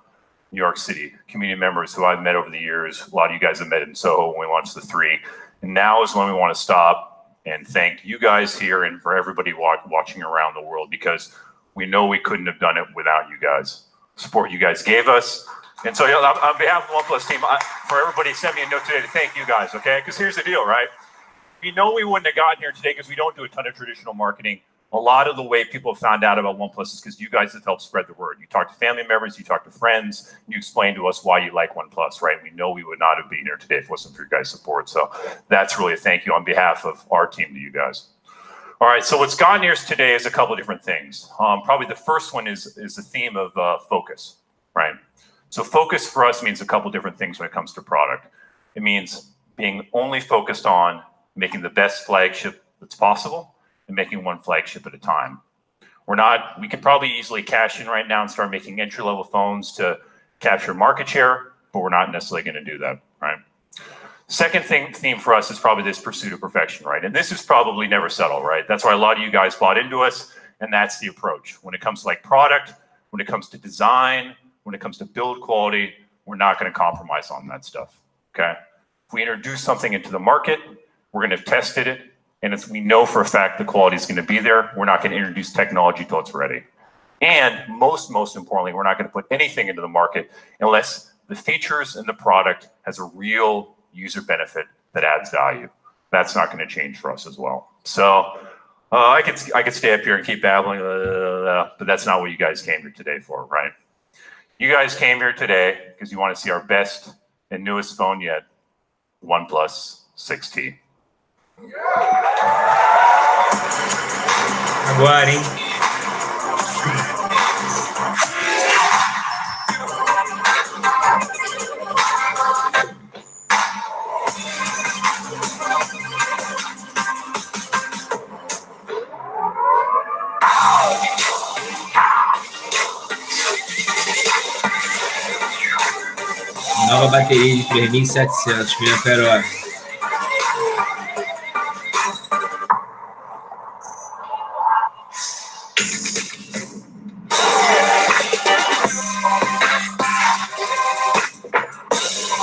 [SPEAKER 11] New York City, community members who I've met over the years. A lot of you guys have met in Soho when we launched the 3. And now is when we want to stop and thank you guys here and for everybody watching around the world, because we know we couldn't have done it without you guys. Support you guys gave us. And so on behalf of the OnePlus team, for everybody, send me a note today to thank you guys, okay? Because here's the deal, right? We know we wouldn't have gotten here today because we don't do a ton of traditional marketing. A lot of the way people found out about OnePlus is because you guys have helped spread the word. You talk to family members, you talk to friends, you explain to us why you like OnePlus, right? We know we would not have been here today if it wasn't for your guys' support. So that's really a thank you on behalf of our team to you guys. All right, so what's gotten here today is a couple of different things. Probably the first one is the theme of focus, right? So focus for us means a couple of different things when it comes to product. It means being only focused on making the best flagship that's possible and making one flagship at a time. We could probably easily cash in right now and start making entry-level phones to capture market share, but we're not necessarily going to do that, right? Second theme for us is probably this pursuit of perfection, right? And this is probably never settle, right? That's why a lot of you guys bought into us, and that's the approach. When it comes to like product, when it comes to design, when it comes to build quality, we're not going to compromise on that stuff, okay? If we introduce something into the market, we're going to have tested it, and we know for a fact the quality is going to be there. We're not going to introduce technology till it's ready. And most importantly, we're not going to put anything into the market unless the features in the product has a real user benefit that adds value. That's not going to change for us as well. So I could stay up here and keep babbling, but that's not what you guys came here today for, right? You guys came here today because you want to see our best and newest phone yet, OnePlus 6T.
[SPEAKER 1] Agora, hein? Nova bateria de 3.700 mAh.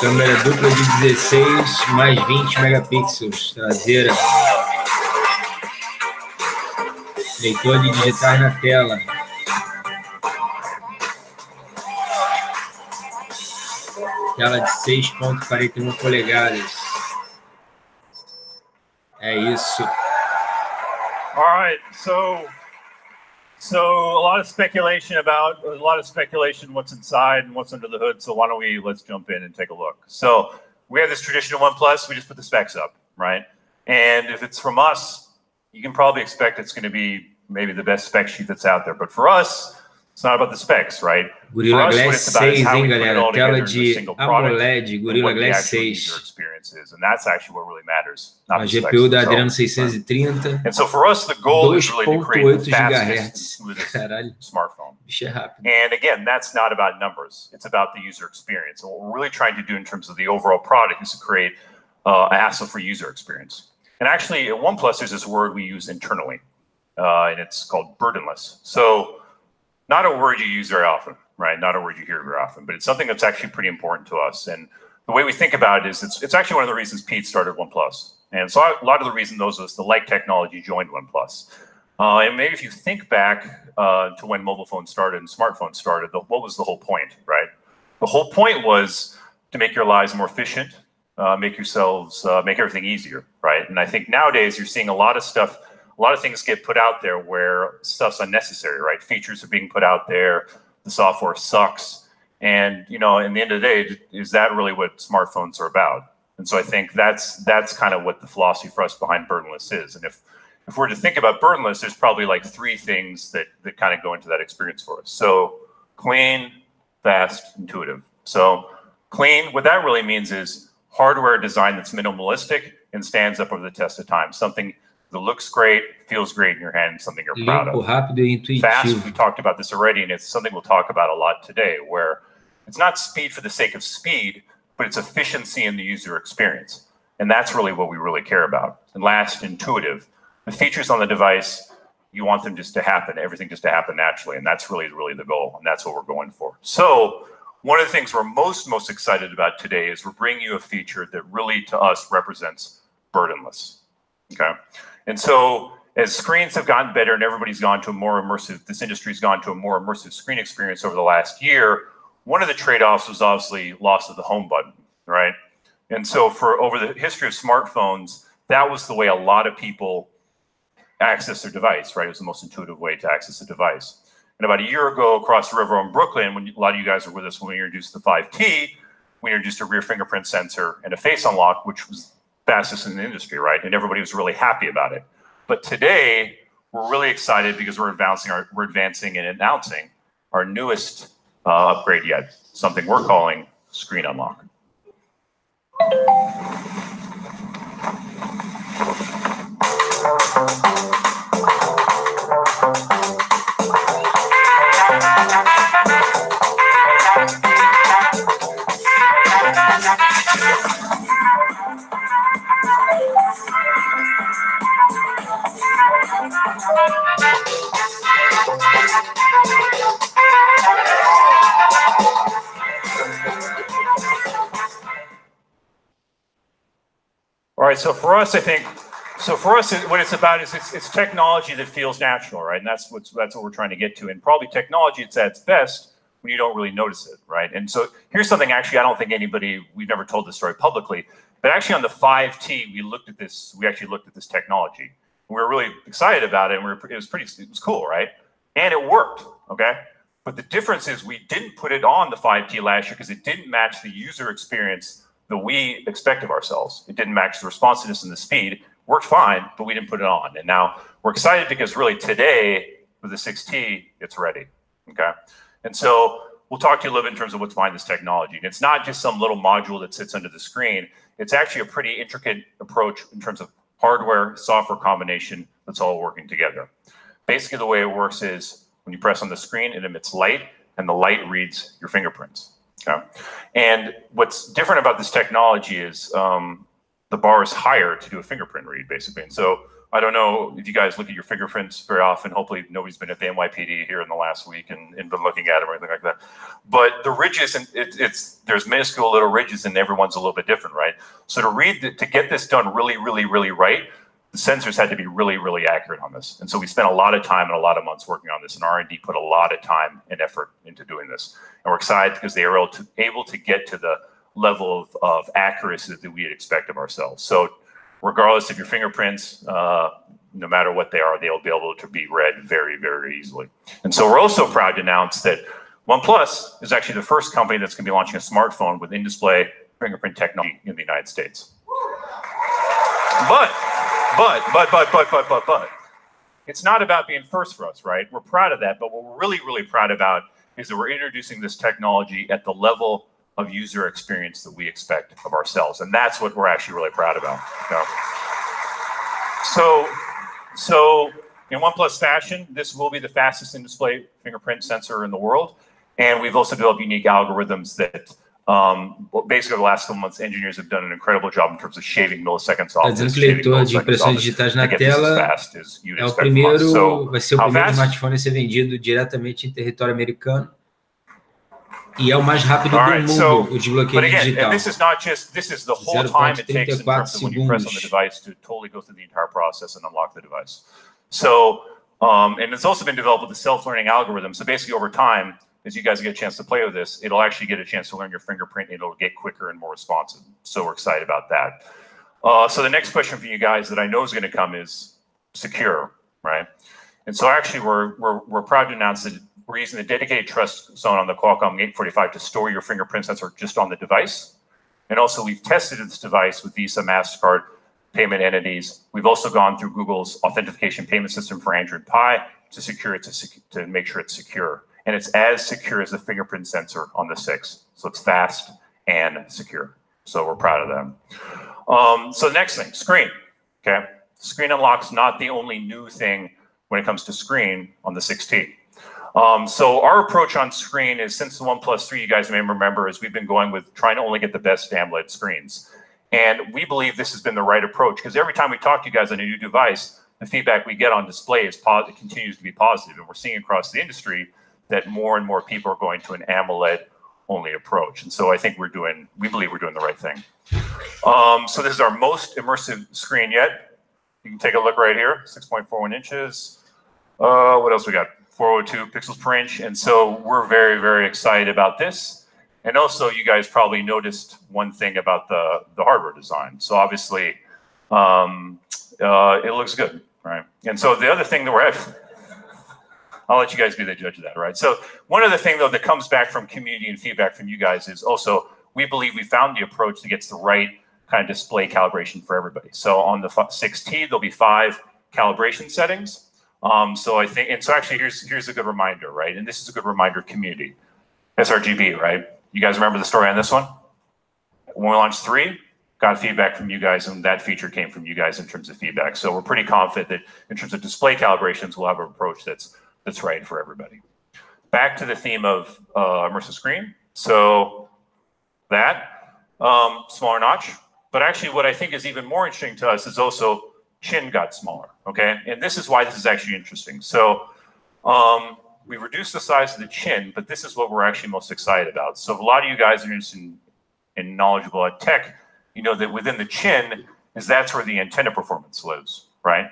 [SPEAKER 1] Câmera dupla de 16 mais 20 megapixels, traseira. Leitor de digitais na tela. Tela de 6.41 polegadas. É isso.
[SPEAKER 11] All right, so a lot of speculation what's inside and what's under the hood. So let's jump in and take a look. So we have this traditional OnePlus. We just put the specs up, right? And if it's from us, you can probably expect it's going to be maybe the best spec sheet that's out there. But for us, it's not about the specs, right?
[SPEAKER 1] Gorilla Glass 6, hein, galera? Tela de AMOLED, Gorilla Glass 6.
[SPEAKER 11] And that's actually what really matters.
[SPEAKER 1] A GPU da Adreno 630.
[SPEAKER 11] And so for us, the goal is really to create the fastest, smoothest smartphone. And again, that's not about numbers. It's about the user experience. And what we're really trying to do in terms of the overall product is to create a hassle-free user experience. And actually, at OnePlus, there's this word we use internally, and it's called burdenless. So not a word you use very often, right? Not a word you hear very often, but it's something that's actually pretty important to us. And the way we think about it is it's actually one of the reasons Pete started OnePlus. And so a lot of the reason those of us that like technology joined OnePlus. And maybe if you think back to when mobile phones started and smartphones started, what was the whole point, right? The whole point was to make your lives more efficient, make everything easier, right? And I think nowadays you're seeing a lot of things get put out there where stuff's unnecessary, right? Features are being put out there, the software sucks. And, you know, in the end of the day, is that really what smartphones are about? And so I think that's kind of what the philosophy for us behind burdenless is. And if we're to think about burdenless, there's probably like 3 things that kind of go into that experience for us. So clean, fast, intuitive. So clean, what that really means is hardware design that's minimalistic and stands up over the test of time. Something that looks great, feels great in your hand, something you're proud of.
[SPEAKER 1] Rápido e intuitivo.
[SPEAKER 11] Fast, we talked about this already, and it's something we'll talk about a lot today, where it's not speed for the sake of speed, but it's efficiency in the user experience. And that's really what we really care about. And last, intuitive. The features on the device, you want them just to happen, everything just to happen naturally. And that's really the goal. And that's what we're going for. So one of the things we're most excited about today is we're bringing you a feature that really, to us, represents burdenless. Okay. And so as screens have gotten better and everybody's gone to a more immersive, this industry's gone to a more immersive screen experience over the last year, one of the trade-offs was obviously loss of the home button, right? And so over the history of smartphones, that was the way a lot of people access their device, right? It was the most intuitive way to access a device. And about a year ago, across the river in Brooklyn, when a lot of you guys were with us when we introduced the 5T, we introduced a rear fingerprint sensor and a face unlock, which was fastest in the industry, right? And everybody was really happy about it. But today, we're really excited because we're advancing and announcing our newest upgrade yet, something we're calling Screen Unlock. All right, so for us, what it's about is it's technology that feels natural, right? And that's what we're trying to get to. And probably technology it's at its best when you don't really notice it, right? And so here's something actually I don't think we've never told this story publicly, but actually on the 5T, we actually looked at this technology. We were really excited about it, and it was cool, right? And it worked, okay? But the difference is we didn't put it on the 5T last year because it didn't match the user experience that we expect of ourselves. It didn't match the responsiveness and the speed. Worked fine, but we didn't put it on. And now we're excited because really today with the 6T, it's ready, okay? And so we'll talk to you a little bit in terms of what's behind this technology. And it's not just some little module that sits under the screen. It's actually a pretty intricate approach in terms of hardware, software combination that's all working together. Basically, the way it works is when you press on the screen, it emits light, and the light reads your fingerprints. Okay. And what's different about this technology is the bar is higher to do a fingerprint read, basically. And so I don't know if you guys look at your fingerprints very often. Hopefully nobody's been at the NYPD here in the last week and been looking at them or anything like that. But the ridges, there's minuscule little ridges and everyone's a little bit different, right? So to get this done really right, the sensors had to be really accurate on this. And so we spent a lot of time and a lot of months working on this, and R&D put a lot of time and effort into doing this. And we're excited because they are able to get to the level of accuracy that we would expect of ourselves. So regardless of your fingerprints, no matter what they are, they'll be able to be read very easily. And so we're also proud to announce that OnePlus is actually the first company that's going to be launching a smartphone with in-display fingerprint technology in the United States. But it's not about being first for us, right? We're proud of that, but what we're really proud about is that we're introducing this technology at the level of user experience that we expect of ourselves, and that's what we're actually really proud about. Okay? So in OnePlus fashion, this will be the fastest in-display fingerprint sensor in the world, and we've also developed unique algorithms that basically over the last couple months, engineers have done an incredible job in terms of shaving milliseconds off.
[SPEAKER 1] Dizendo que o leitor de impressões digitais na tela é o primeiro, vai ser o primeiro smartphone a ser vendido diretamente em território americano. E é o mais rápido do mundo, o desbloqueio digital.
[SPEAKER 11] This is not just, this is the whole time it takes in terms of when you press on the device to totally go through the entire process and unlock the device. So, and it's also been developed with a self-learning algorithm. So basically over time, as you guys get a chance to play with this, it'll actually get a chance to learn your fingerprint and it'll get quicker and more responsive. So we're excited about that. So the next question for you guys that I know is going to come is secure, right? And so actually we're proud to announce that we're using the dedicated trust zone on the Qualcomm 845 to store your fingerprints that are just on the device. And also we've tested this device with Visa, MasterCard payment entities. We've also gone through Google's authentication payment system for Android Pie to secure it, to make sure it's secure. And it's as secure as the fingerprint sensor on the 6. So it's fast and secure. So we're proud of them. So the next thing, screen, okay? Screen unlock's not the only new thing when it comes to screen on the 6T. So our approach on screen is, since the OnePlus 3, you guys may remember, is we've been going with trying to only get the best AMOLED screens. And we believe this has been the right approach, because every time we talk to you guys on a new device, the feedback we get on display is positive, continues to be positive. And we're seeing across the industry that more and more people are going to an AMOLED only approach. And so I think we believe we're doing the right thing. So this is our most immersive screen yet. You can take a look right here, 6.41 inches. What else we got? 402 pixels per inch. And so we're very, very excited about this. And also, you guys probably noticed one thing about the hardware design. So obviously, it looks good, right? And so the other thing that we're at, I'll let you guys be the judge of that, right? So one other thing, though, that comes back from community and feedback from you guys is also, we believe we found the approach that gets the right kind of display calibration for everybody. So on the 6T, there'll be 5 calibration settings. So I think, and so actually here's a good reminder, right? And this is a good reminder, community, sRGB, right? You guys remember the story on this one? When we launched 3, got feedback from you guys, and that feature came from you guys in terms of feedback. So we're pretty confident that in terms of display calibrations, we'll have an approach that's right for everybody. Back to the theme of immersive screen. So that, smaller notch. But actually what I think is even more interesting to us is also chin got smaller, okay? And this is why this is actually interesting. So we reduced the size of the chin, but this is what we're actually most excited about. So if a lot of you guys are interested in knowledgeable at tech, you know that within the chin that's where the antenna performance lives, right?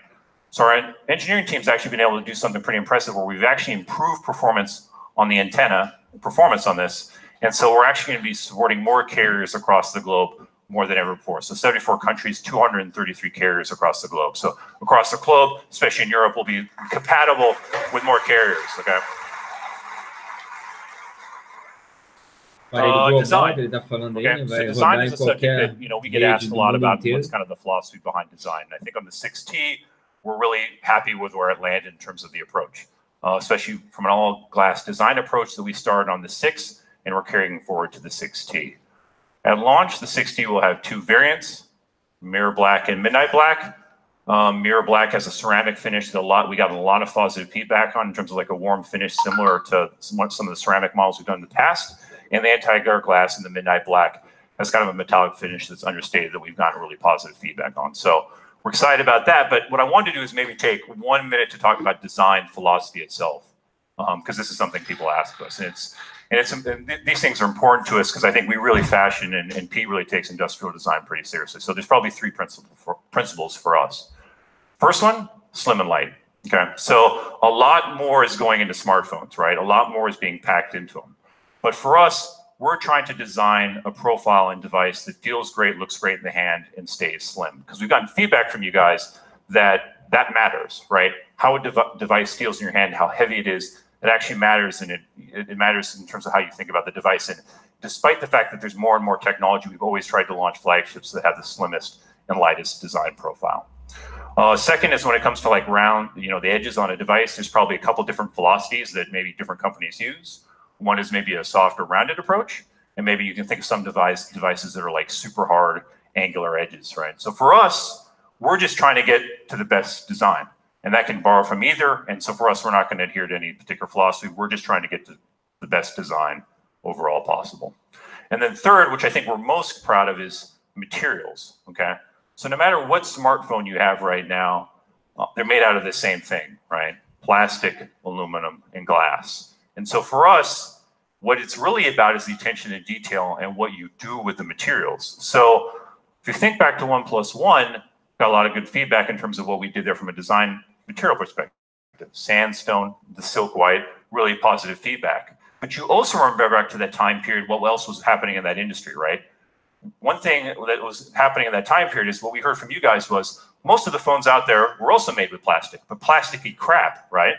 [SPEAKER 11] So our engineering team's actually been able to do something pretty impressive where we've actually improved performance on the antenna, performance on this. And so we're actually going to be supporting more carriers across the globe more than ever before. So 74 countries, 233 carriers across the globe. So across the globe, especially in Europe, will be compatible with more carriers, okay? Design. Okay, so design is a subject that, you know, we get asked a lot about what's kind of the philosophy behind design. And I think on the 6T, we're really happy with where it landed in terms of the approach, especially from an all-glass design approach that we started on the 6, and we're carrying forward to the 6T. At launch, the 6T will have 2 variants, mirror black and midnight black. Mirror black has a ceramic finish that we got a lot of positive feedback on in terms of like a warm finish similar to some of the ceramic models we've done in the past. And the anti-glare glass in the midnight black has kind of a metallic finish that's understated that we've gotten really positive feedback on. So we're excited about that. But what I wanted to do is maybe take 1 minute to talk about design philosophy itself, because this is something people ask us. And these things are important to us because I think we really fashion and Pete really takes industrial design pretty seriously. So there's probably 3 principles for us. First one, slim and light. Okay, so a lot more is going into smartphones, right? A lot more is being packed into them. But for us, we're trying to design a profile and device that feels great, looks great in the hand, and stays slim. Because we've gotten feedback from you guys that matters, right? How a device feels in your hand, how heavy it is, it actually matters, and it matters in terms of how you think about the device. And despite the fact that there's more and more technology, we've always tried to launch flagships that have the slimmest and lightest design profile. Second is when it comes to like round, you know, the edges on a device, there's probably a couple different philosophies that maybe different companies use. One is maybe a softer rounded approach, and maybe you can think of some devices that are like super hard angular edges, right? So for us, we're just trying to get to the best design, and that can borrow from either. And so for us, we're not going to adhere to any particular philosophy. We're just trying to get to the best design overall possible. And then third, which I think we're most proud of, is materials, okay? So no matter what smartphone you have right now, they're made out of the same thing, right? Plastic, aluminum, and glass. And so for us, what it's really about is the attention to detail and what you do with the materials. So if you think back to OnePlus 1, got a lot of good feedback in terms of what we did there from a design material perspective. Sandstone, the silk white, really positive feedback. But you also remember back to that time period, what else was happening in that industry, right? One thing that was happening in that time period is what we heard from you guys was most of the phones out there were also made with plastic, but plasticky crap, right?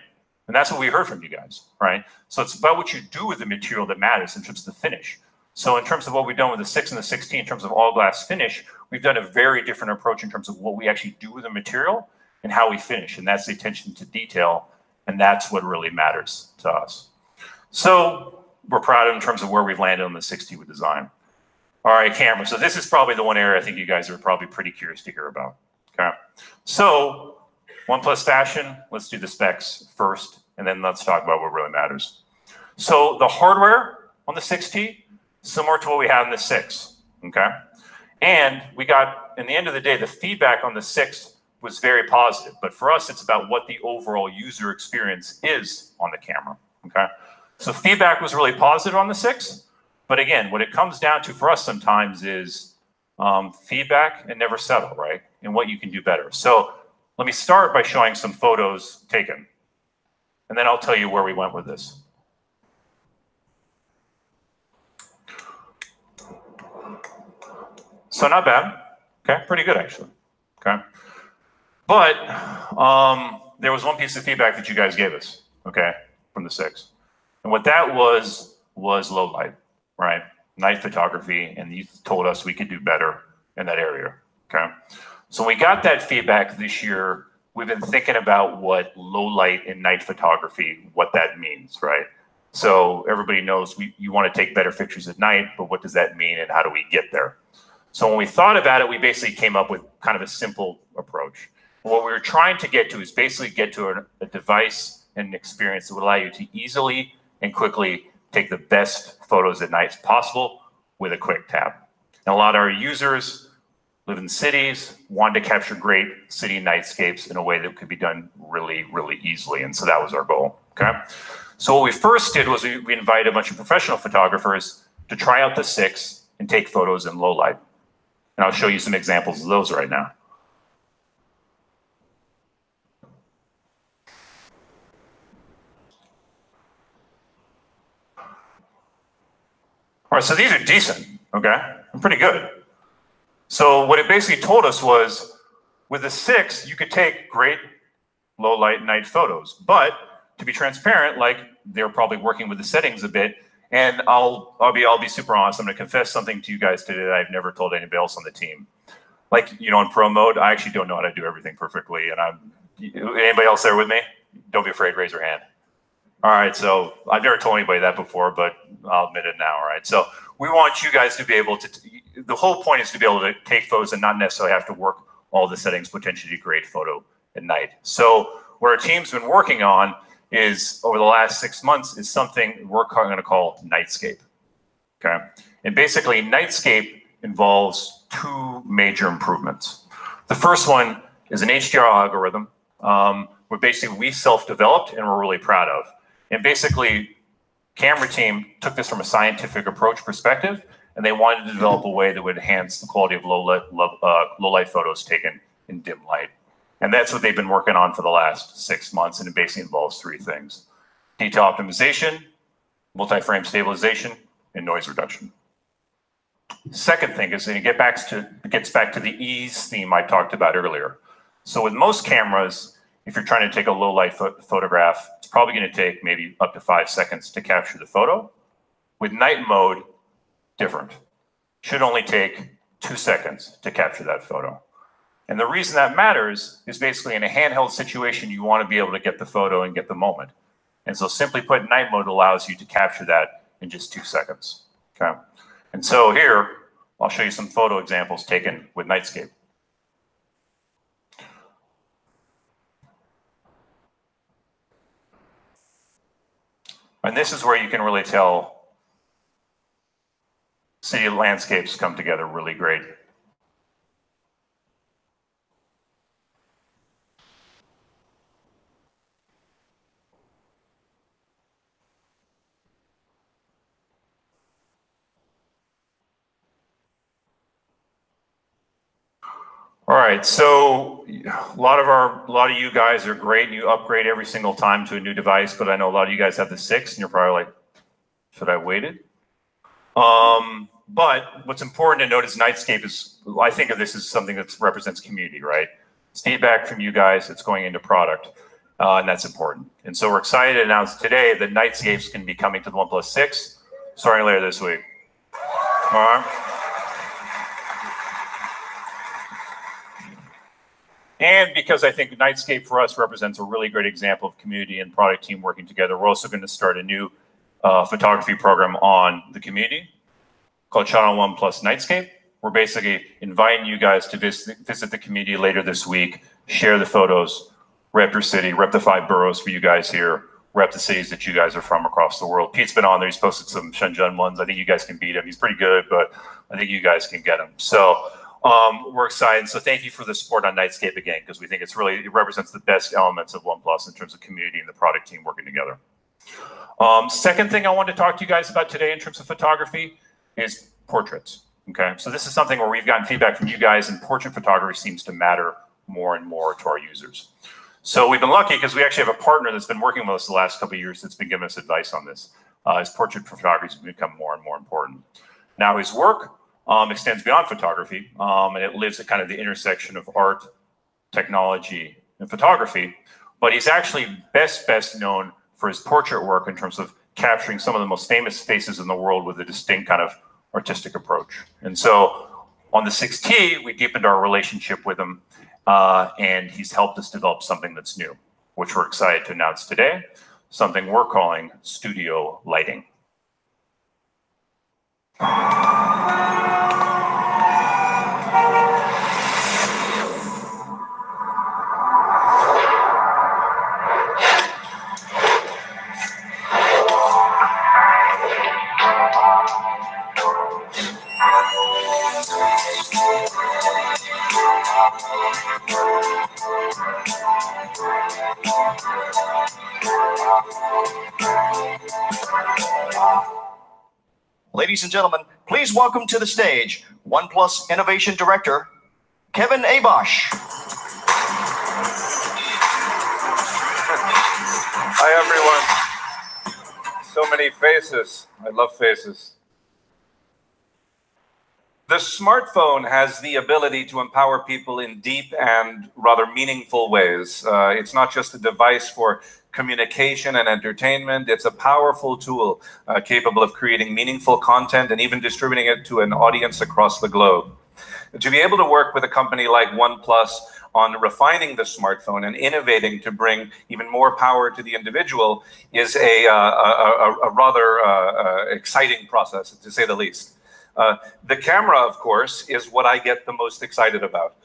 [SPEAKER 11] And that's what we heard from you guys, right? So it's about what you do with the material that matters in terms of the finish. So in terms of what we've done with the 6 and the 6T in terms of all glass finish, we've done a very different approach in terms of what we actually do with the material and how we finish. And that's the attention to detail. And that's what really matters to us. So we're proud of in terms of where we've landed on the 6T with design. All right, camera. So this is probably the one area I think you guys are probably pretty curious to hear about. Okay. So OnePlus fashion, let's do the specs first and then let's talk about what really matters. So the hardware on the 6T, similar to what we had in the 6, okay? And we got, in the end of the day, the feedback on the 6 was very positive. But for us, it's about what the overall user experience is on the camera, okay? So feedback was really positive on the 6. But again, what it comes down to for us sometimes is feedback and never settle, right? And what you can do better. So let me start by showing some photos taken. And then I'll tell you where we went with this. So not bad, okay? Pretty good, actually, okay? But there was one piece of feedback that you guys gave us, okay, from the 6. And what that was low light, right? Night photography, and you told us we could do better in that area, okay? So when we got that feedback this year, we've been thinking about what low light and night photography, what that means, right? So everybody knows you want to take better pictures at night, but what does that mean and how do we get there? So when we thought about it, we basically came up with kind of a simple approach. What we were trying to get to is basically get to a device and an experience that would allow you to easily and quickly take the best photos at night as possible with a quick tap. And a lot of our users live in cities, wanted to capture great city nightscapes in a way that could be done really, really easily. And so that was our goal, okay? So what we first did was we invited a bunch of professional photographers to try out the 6 and take photos in low light. And I'll show you some examples of those right now. All right, so these are decent, okay? And pretty good. So what it basically told us was, with the 6, you could take great low light night photos, but to be transparent, like they're probably working with the settings a bit. And I'll be super honest. I'm going to confess something to you guys today that I've never told anybody else on the team. Like, you know, in pro mode, I actually don't know how to do everything perfectly. And anybody else there with me? Don't be afraid, raise your hand. All right, so I've never told anybody that before, but I'll admit it now, all right? So we want you guys to be able to, the whole point is to be able to take photos and not necessarily have to work all the settings potentially to create photo at night. So what our team's been working on is, over the last 6 months, is something we're going to call Nightscape, okay? And basically, Nightscape involves 2 major improvements. The first one is an HDR algorithm where basically we self-developed and we're really proud of. And basically, camera team took this from a scientific approach perspective, and they wanted to develop a way that would enhance the quality of low light photos taken in dim light. And that's what they've been working on for the last 6 months, and it basically involves 3 things: detail optimization, multi-frame stabilization, and noise reduction. Second thing is that it gets back to the ease theme I talked about earlier. So with most cameras, if you're trying to take a low light photograph, it's probably going to take maybe up to 5 seconds to capture the photo. With night mode, different. Should only take 2 seconds to capture that photo. And the reason that matters is basically in a handheld situation, you want to be able to get the photo and get the moment. And so simply put, night mode allows you to capture that in just 2 seconds, okay? And so here, I'll show you some photo examples taken with Nightscape. And this is where you can really tell city landscapes come together really great. All right, so a lot of you guys are great and you upgrade every single time to a new device, but I know a lot of you guys have the 6 and you're probably like, should I waited? But what's important to note is Nightscape is, I think of this as something that represents community, right? It's feedback from you guys, it's going into product, and that's important. And so we're excited to announce today that Nightscapes can be coming to the OnePlus 6 starting later this week. All right. And because I think Nightscape for us represents a really great example of community and product team working together, we're also going to start a new photography program on the community called Channel OnePlus Nightscape. We're basically inviting you guys to visit the community later this week, share the photos, rep your city, rep the 5 boroughs for you guys here. rep the cities that you guys are from across the world. Pete's been on there. He's posted some Shenzhen ones. I think you guys can beat him. He's pretty good, but I think you guys can get him. So we're excited. So thank you for the support on Nightscape again, because we think it represents the best elements of OnePlus in terms of community and the product team working together. Second thing I wanted to talk to you guys about today in terms of photography is portraits. Okay, so this is something where we've gotten feedback from you guys, and portrait photography seems to matter more and more to our users. So we've been lucky because we actually have a partner that's been working with us the last couple of years that's been giving us advice on this. His portrait photography has become more and more important. Now his work extends beyond photography, and it lives at kind of the intersection of art, technology, and photography. But he's actually best known for his portrait work in terms of capturing some of the most famous faces in the world with a distinct kind of artistic approach. And so on the 6T, we deepened our relationship with him, and he's helped us develop something that's new, which we're excited to announce today, something we're calling studio lighting.
[SPEAKER 23] Ladies and gentlemen, please welcome to the stage OnePlus Innovation Director, Kevin Abosh.
[SPEAKER 12] Hi, everyone. So many faces. I love faces. The smartphone has the ability to empower people in deep and rather meaningful ways. It's not just a device for communication and entertainment. It's a powerful tool capable of creating meaningful content and even distributing it to an audience across the globe. To be able to work with a company like OnePlus on refining the smartphone and innovating to bring even more power to the individual is a rather exciting process, to say the least. The camera, of course, is what I get the most excited about.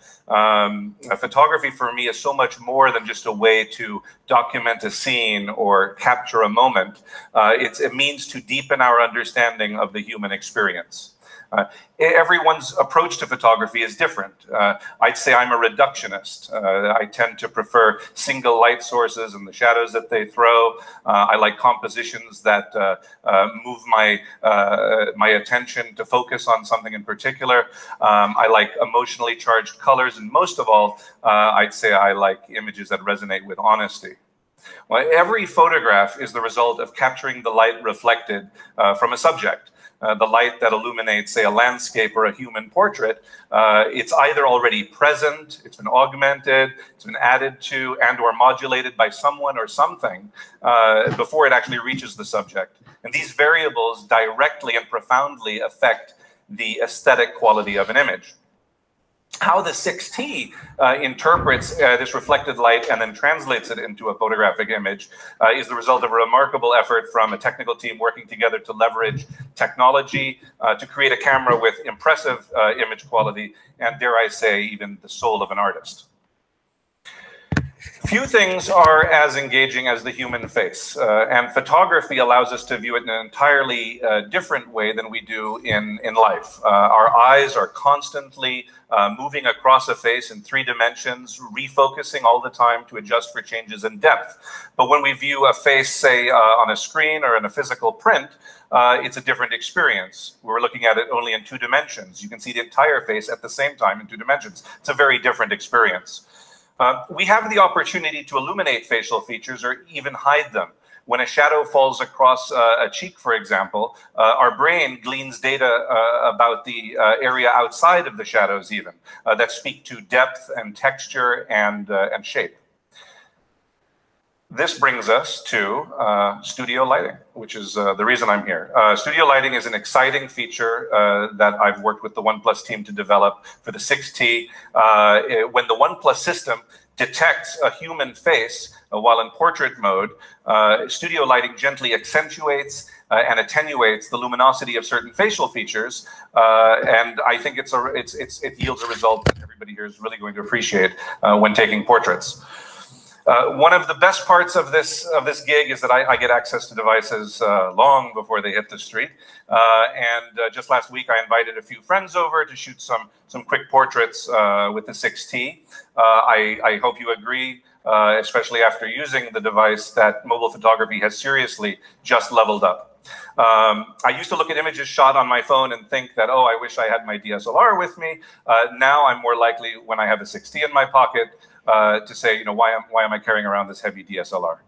[SPEAKER 12] Photography for me is so much more than just a way to document a scene or capture a moment. It's a means to deepen our understanding of the human experience. Everyone's approach to photography is different. I'd say I'm a reductionist. I tend to prefer single light sources and the shadows that they throw. I like compositions that move my attention to focus on something in particular. I like emotionally charged colors, and most of all, I'd say I like images that resonate with honesty. Well, every photograph is the result of capturing the light reflected from a subject. The light that illuminates, say, a landscape or a human portrait, it's either already present, it's been augmented, it's been added to and or modulated by someone or something before it actually reaches the subject. And these variables directly and profoundly affect the aesthetic quality of an image. How the 6T interprets this reflected light and then translates it into a photographic image is the result of a remarkable effort from a technical team working together to leverage technology to create a camera with impressive image quality and, dare I say, even the soul of an artist. Few things are as engaging as the human face, and photography allows us to view it in an entirely different way than we do in life. Our eyes are constantly moving across a face in 3 dimensions, refocusing all the time to adjust for changes in depth. But when we view a face, say, on a screen or in a physical print, it's a different experience. We're looking at it only in 2 dimensions. You can see the entire face at the same time in 2 dimensions. It's a very different experience. We have the opportunity to illuminate facial features or even hide them. When a shadow falls across a cheek, for example, our brain gleans data about the area outside of the shadows even that speak to depth and texture and shape. This brings us to studio lighting, which is the reason I'm here. Studio lighting is an exciting feature that I've worked with the OnePlus team to develop for the 6T. When the OnePlus system detects a human face while in portrait mode, studio lighting gently accentuates and attenuates the luminosity of certain facial features, and I think it yields a result that everybody here is really going to appreciate when taking portraits. One of the best parts of this gig is that I get access to devices long before they hit the street. Just last week, I invited a few friends over to shoot some quick portraits with the 6T. I hope you agree, especially after using the device, that mobile photography has seriously just leveled up. I used to look at images shot on my phone and think that, oh, I wish I had my DSLR with me. Now I'm more likely, when I have a 6T in my pocket, to say, why am I carrying around this heavy DSLR?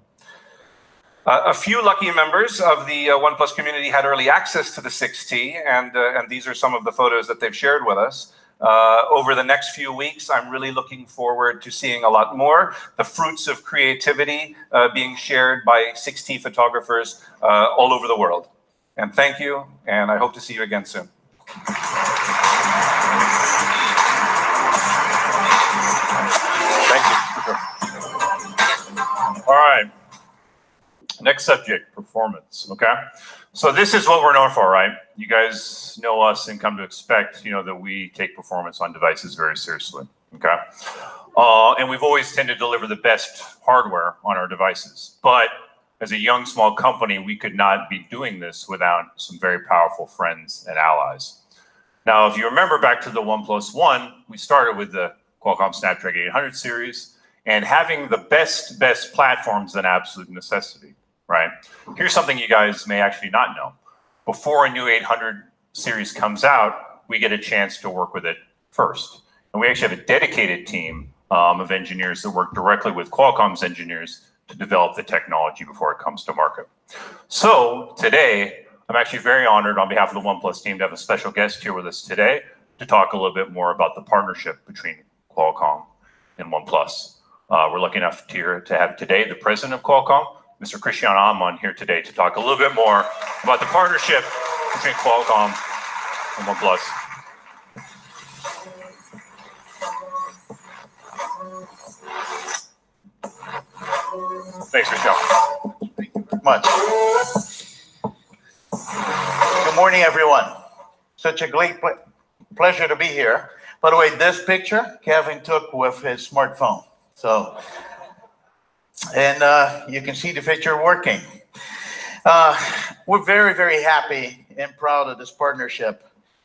[SPEAKER 12] A few lucky members of the OnePlus community had early access to the 6T, and these are some of the photos that they've shared with us. Over the next few weeks, I'm really looking forward to seeing a lot more. The fruits of creativity being shared by 6T photographers all over the world. And thank you, and I hope to see you again soon.
[SPEAKER 11] Thank you. All right. Next subject, performance. Okay. So this is what we're known for, right? You guys know us and come to expect, that we take performance on devices very seriously. Okay. And we've always tended to deliver the best hardware on our devices. But as a young, small company, we could not be doing this without some very powerful friends and allies. Now, if you remember back to the OnePlus One, we started with the Qualcomm Snapdragon 800 series, and having the best platforms is an absolute necessity, right? Here's something you guys may actually not know. Before a new 800 series comes out, we get a chance to work with it first. And we actually have a dedicated team of engineers that work directly with Qualcomm's engineers to develop the technology before it comes to market. So today, I'm actually very honored on behalf of the OnePlus team to have a special guest here with us today to talk a little bit more about the partnership between Qualcomm and OnePlus. We're lucky enough to have today the president of Qualcomm, Mr. Cristiano Amon, here today to talk a little bit more about the partnership between Qualcomm and OnePlus. Thanks, Cristiano.
[SPEAKER 13] Thank you very much. Good morning, everyone. Such a great pleasure to be here. By the way, this picture Kevin took with his smartphone. So, and you can see the picture working. We're very, very happy and proud of this partnership.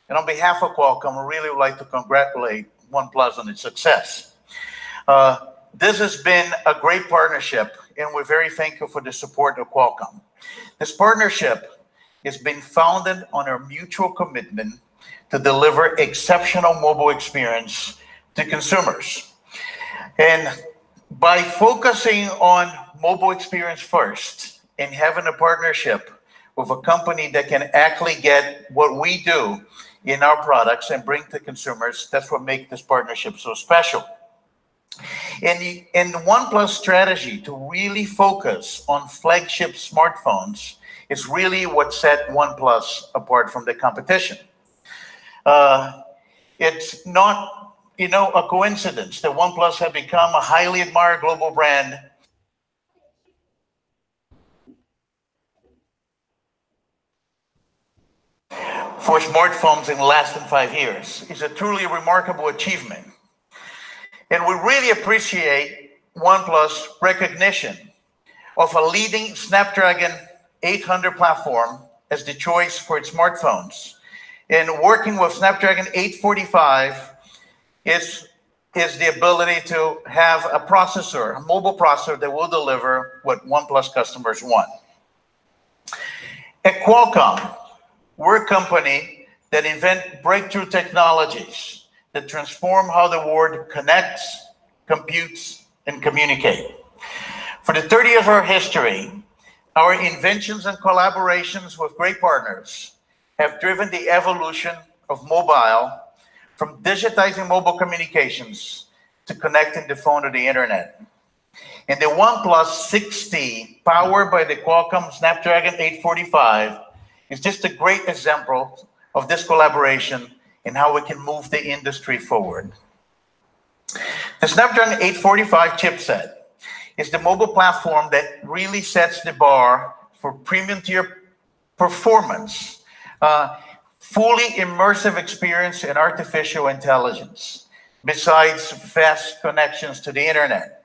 [SPEAKER 13] And on behalf of Qualcomm, I really would like to congratulate OnePlus on its success. This has been a great partnership, and we're very thankful for the support of Qualcomm. This partnership has been founded on our mutual commitment to deliver exceptional mobile experience to consumers. And by focusing on mobile experience first and having a partnership with a company that can actually get what we do in our products and bring to consumers, that's what makes this partnership so special. And the OnePlus strategy to really focus on flagship smartphones is really what set OnePlus apart from the competition. It's not, a coincidence that OnePlus has become a highly admired global brand for smartphones in less than 5 years. It's a truly remarkable achievement. And we really appreciate OnePlus' recognition of a leading Snapdragon 800 platform as the choice for its smartphones. And working with Snapdragon 845 is the ability to have a processor, a mobile processor that will deliver what OnePlus customers want. At Qualcomm, we're a company that invent breakthrough technologies that transform how the world connects, computes, and communicates. For the 30 years of our history, our inventions and collaborations with great partners have driven the evolution of mobile from digitizing mobile communications to connecting the phone to the internet. And the OnePlus 6T, powered by the Qualcomm Snapdragon 845, is just a great example of this collaboration and how we can move the industry forward. The Snapdragon 845 chipset is the mobile platform that really sets the bar for premium tier performance, fully immersive experience and artificial intelligence, besides fast connections to the internet.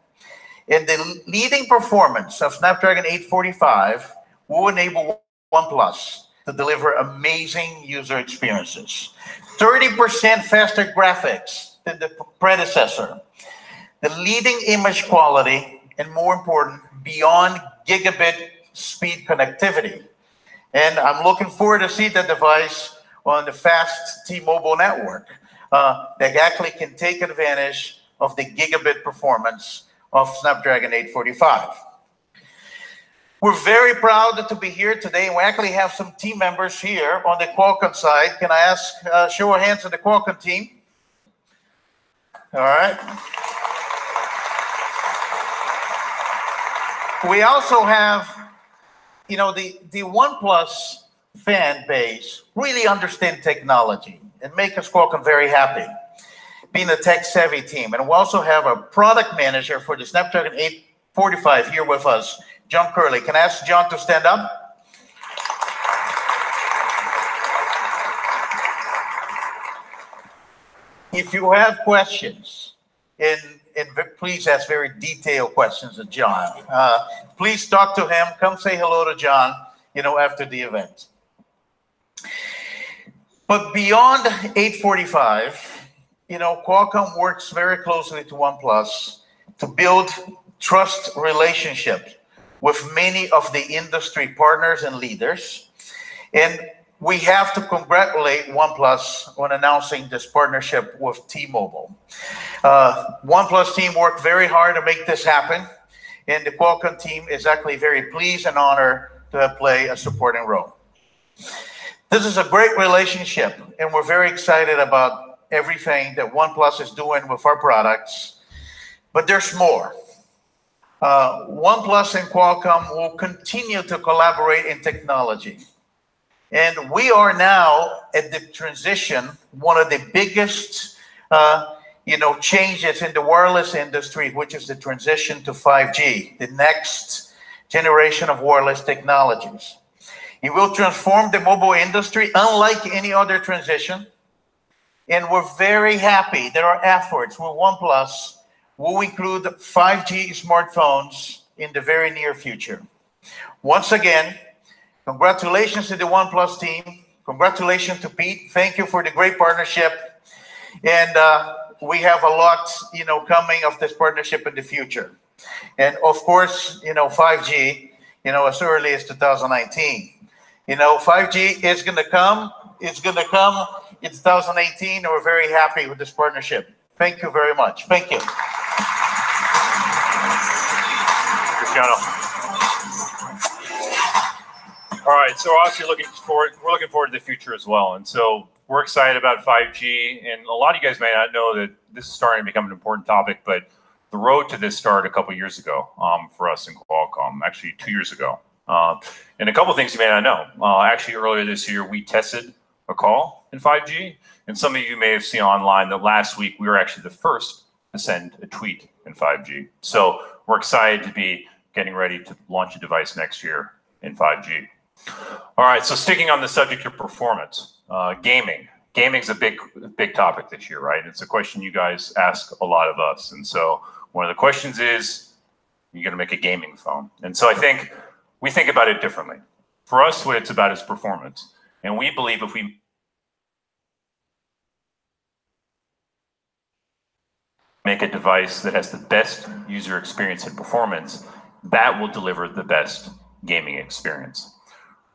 [SPEAKER 13] And the leading performance of Snapdragon 845 will enable OnePlus to deliver amazing user experiences. 30% faster graphics than the predecessor. The leading image quality, and more important, beyond gigabit speed connectivity. And I'm looking forward to see the device on the fast T-Mobile network that actually can take advantage of the gigabit performance of Snapdragon 845. We're very proud to be here today, and we actually have some team members here on the Qualcomm side. Can I ask show of hands on the Qualcomm team? All right. We also have, you know, the OnePlus fan base really understand technology and make us Qualcomm very happy, being a tech-savvy team. And we also have a product manager for the Snapdragon 845 here with us, John Curley. Can I ask John to stand up? If you have questions, and please ask very detailed questions of John. Please talk to him. Come say hello to John, you know, after the event. But beyond 845, you know, Qualcomm works very closely to OnePlus to build trust relationships with many of the industry partners and leaders. And we have to congratulate OnePlus on announcing this partnership with T-Mobile. OnePlus team worked very hard to make this happen, and the Qualcomm team is actually very pleased and honored to play a supporting role. This is a great relationship, and we're very excited about everything that OnePlus is doing with our products, but there's more. OnePlus and Qualcomm will continue to collaborate in technology. And we are now at the transition, one of the biggest changes in the wireless industry, which is the transition to 5G, the next generation of wireless technologies. It will transform the mobile industry unlike any other transition. And we're very happy that our efforts with OnePlus will include 5G smartphones in the very near future. Once again, congratulations to the OnePlus team. Congratulations to Pete. Thank you for the great partnership. And we have a lot, coming of this partnership in the future. And of course, 5G, as early as 2019. 5G is going to come. It's going to come in 2018, and we're very happy with this partnership. Thank you very much. Thank you.
[SPEAKER 11] Cristiano. All right, so we're obviously looking forward to the future as well. And so we're excited about 5G. And a lot of you guys may not know that this is starting to become an important topic, but the road to this started a couple of years ago for us in Qualcomm, actually 2 years ago. And a couple of things you may not know. Actually, earlier this year, we tested a call in 5G. And some of you may have seen online that last week, we were actually the first to send a tweet in 5G. So we're excited to be getting ready to launch a device next year in 5G. All right, so sticking on the subject of performance, gaming. Gaming's a big topic this year, right? It's a question you guys ask a lot of us. And so one of the questions is, you're going to make a gaming phone. And so I think we think about it differently. For us, what it's about is performance. And we believe if we make a device that has the best user experience and performance, that will deliver the best gaming experience.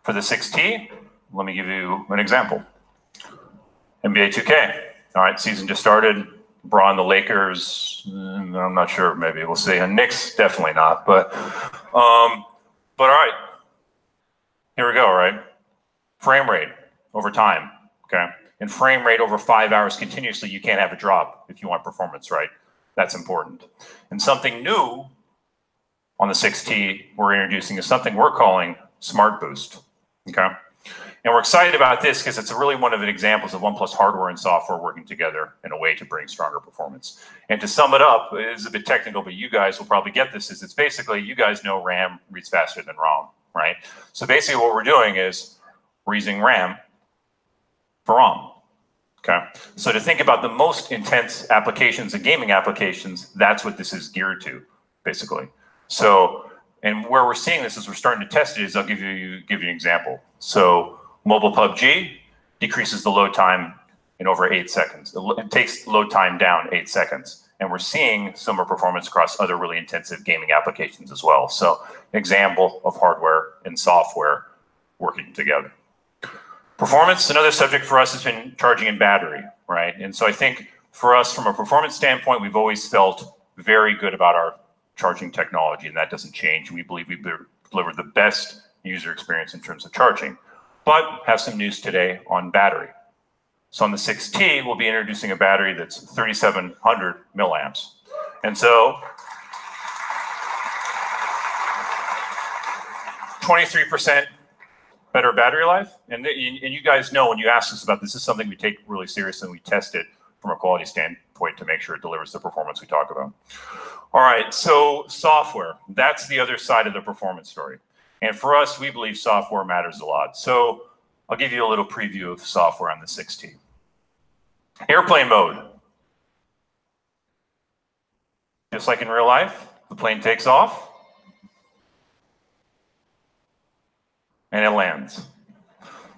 [SPEAKER 11] For the 6T, let me give you an example. NBA 2K. All right, season just started. LeBron, the Lakers, I'm not sure, maybe we'll see. And Knicks, definitely not. But all right, here we go, right? Frame rate over time, okay? And frame rate over 5 hours continuously, you can't have a drop if you want performance, right? That's important. And something new on the 6T we're introducing is something we're calling Smart Boost, okay? And we're excited about this because it's really one of the examples of OnePlus hardware and software working together in a way to bring stronger performance. And to sum it up, it is a bit technical, but you guys will probably get this, is it's basically, you guys know RAM reads faster than ROM, right? So basically what we're doing is we're using RAM for ROM, okay? So to think about the most intense applications and gaming applications, that's what this is geared to. basically. So, and where we're seeing this is we're starting to test it is I'll give you an example. So mobile PUBG decreases the load time in over 8 seconds. It takes load time down 8 seconds. And we're seeing similar performance across other really intensive gaming applications as well. So an example of hardware and software working together. Performance, another subject for us has been charging in battery, right? And so I think for us, from a performance standpoint, we've always felt very good about our charging technology, and that doesn't change. We believe we've delivered the best user experience in terms of charging, but have some news today on battery. So on the 6T, we'll be introducing a battery that's 3,700 milliamps. And so 23% better battery life. And you guys know when you ask us about this, is something we take really seriously and we test it from a quality standpoint to make sure it delivers the performance we talk about. All right, so software, that's the other side of the performance story. And for us, we believe software matters a lot. So I'll give you a little preview of software on the 6T. Airplane mode. Just like in real life, the plane takes off and it lands.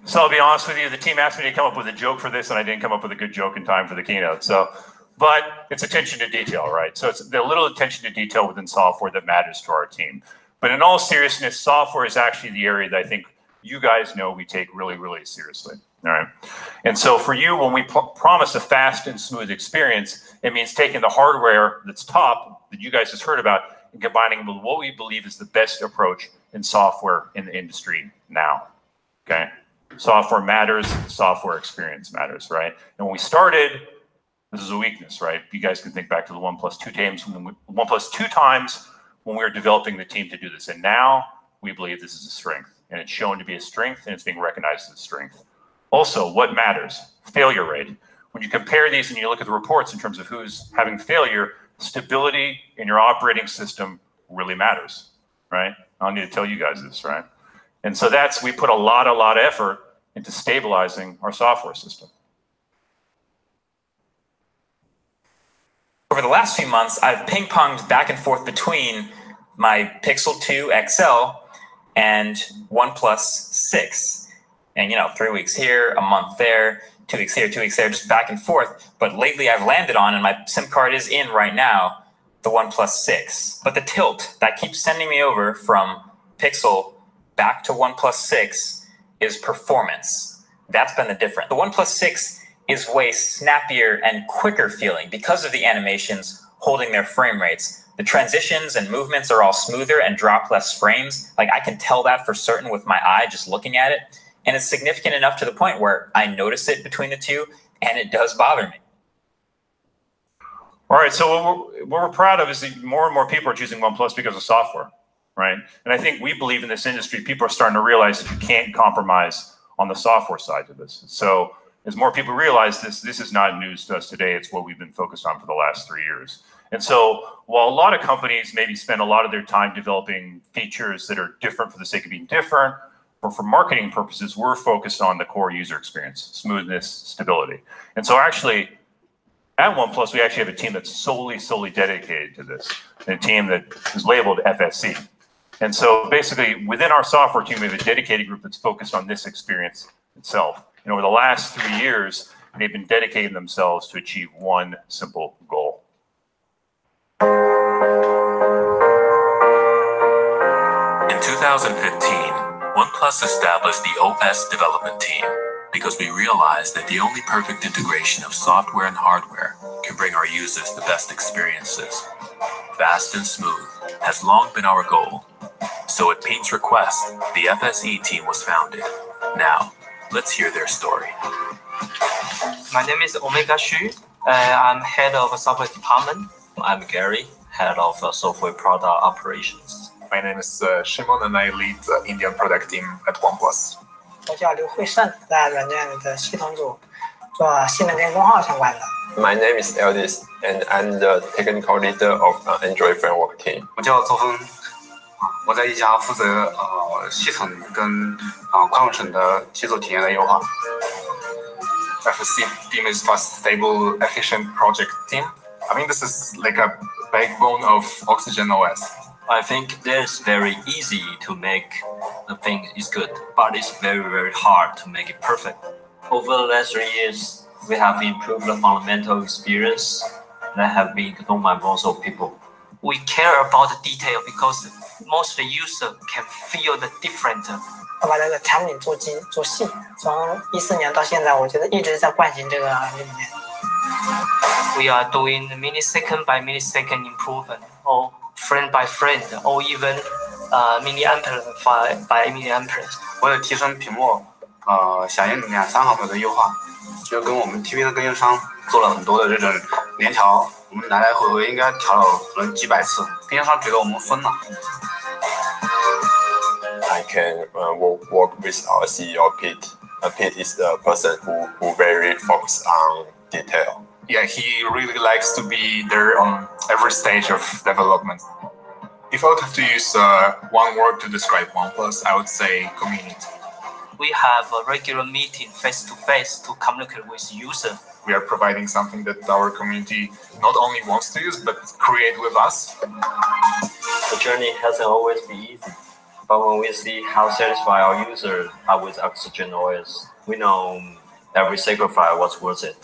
[SPEAKER 11] So I'll be honest with you, the team asked me to come up with a joke for this and I didn't come up with a good joke in time for the keynote. So, but it's attention to detail, right? So it's the little attention to detail within software that matters to our team. But in all seriousness, software is actually the area that I think you guys know we take really, really seriously, all right? And so for you, when we promise a fast and smooth experience, it means taking the hardware that's top that you guys just heard about and combining it with what we believe is the best approach in software in the industry now, okay? Software matters, software experience matters, right? And when we started, this is a weakness, right? You guys can think back to the OnePlus 2 times when we were developing the team to do this. And now we believe this is a strength, and it's shown to be a strength, and it's being recognized as a strength. Also, what matters? Failure rate. When you compare these and you look at the reports in terms of who's having failure, stability in your operating system really matters, right? I don't need to tell you guys this, right? And so we put a lot of effort into stabilizing our software system.
[SPEAKER 15] Over the last few months, I've ping-ponged back and forth between my Pixel 2 XL and OnePlus 6. And 3 weeks here, a month there, 2 weeks here, 2 weeks there, just back and forth. But lately I've landed on, and my SIM card is in right now, the OnePlus 6. But the tilt that keeps sending me over from Pixel back to OnePlus 6 is performance. That's been the difference. The OnePlus 6 is way snappier and quicker feeling because of the animations holding their frame rates. The transitions and movements are all smoother and drop less frames. Like, I can tell that for certain with my eye just looking at it. And it's significant enough to the point where I notice it between the two, and it does bother me.
[SPEAKER 11] All right, so what we're proud of is that more and more people are choosing OnePlus because of software, right? And I think we believe in this industry, people are starting to realize that you can't compromise on the software side of this. So as more people realize this is not news to us today, it's what we've been focused on for the last 3 years. And so while a lot of companies maybe spend a lot of their time developing features that are different for the sake of being different, or for marketing purposes, we're focused on the core user experience, smoothness, stability. And so actually, at OnePlus, we actually have a team that's solely dedicated to this, and a team that is labeled FSC. And so basically, within our software team, we have a dedicated group that's focused on this experience itself. And over the last 3 years, they've been dedicating themselves to achieve one simple goal.
[SPEAKER 16] In 2015, OnePlus established the OS development team because we realized that the only perfect integration of software and hardware can bring our users the best experiences. Fast and smooth has long been our goal. So at Pete's request, the FSE team was founded. Now, let's hear their story.
[SPEAKER 17] My name is Omega Xu. I'm head of software department.
[SPEAKER 24] I'm Gary, head of software product operations.
[SPEAKER 25] My name is Shimon, and I lead the Indian product team at OnePlus.
[SPEAKER 26] 我叫刘慧胜，在软件的系统组做新门店功号相关的。
[SPEAKER 27] My name is Eldis, and I'm the technical leader of Android framework team.
[SPEAKER 28] 我叫周峰，我在一家负责系统跟宽省的协作体验的优化。
[SPEAKER 25] FSC team is fast, stable, efficient project team. I mean, this is like a backbone of Oxygen OS.
[SPEAKER 24] I think it's very easy to make the thing is good, but it's very, very hard to make it perfect. Over the last 3 years, we have improved the fundamental experience that have been known by most of people.
[SPEAKER 17] We care about the detail because most of the user can feel the different.
[SPEAKER 26] 我把这个产品做精做细，从14年到现在，我觉得一直在惯行这个理念。
[SPEAKER 17] We are doing millisecond by millisecond improvement, or frame by frame, or even milliampere by milliampere.
[SPEAKER 28] 为了提升屏幕响应2-3毫秒的优化，就跟我们 TV 的供应商做了很多的这种联调，我们来来回回应该调了可能几百次，供应商觉得我们疯了。
[SPEAKER 7] I can work with our CEO Pete. Pete is the person who very focus on detail.
[SPEAKER 25] Yeah, he really likes to be there on every stage of development. If I would have to use one word to describe OnePlus, I would say community.
[SPEAKER 17] We have a regular meeting face-to-face to communicate with user.
[SPEAKER 25] We are providing something that our community not only wants to use, but create with us.
[SPEAKER 24] The journey hasn't always been easy, but when we see how satisfied our users are with Oxygen OS, we know every sacrifice was worth it.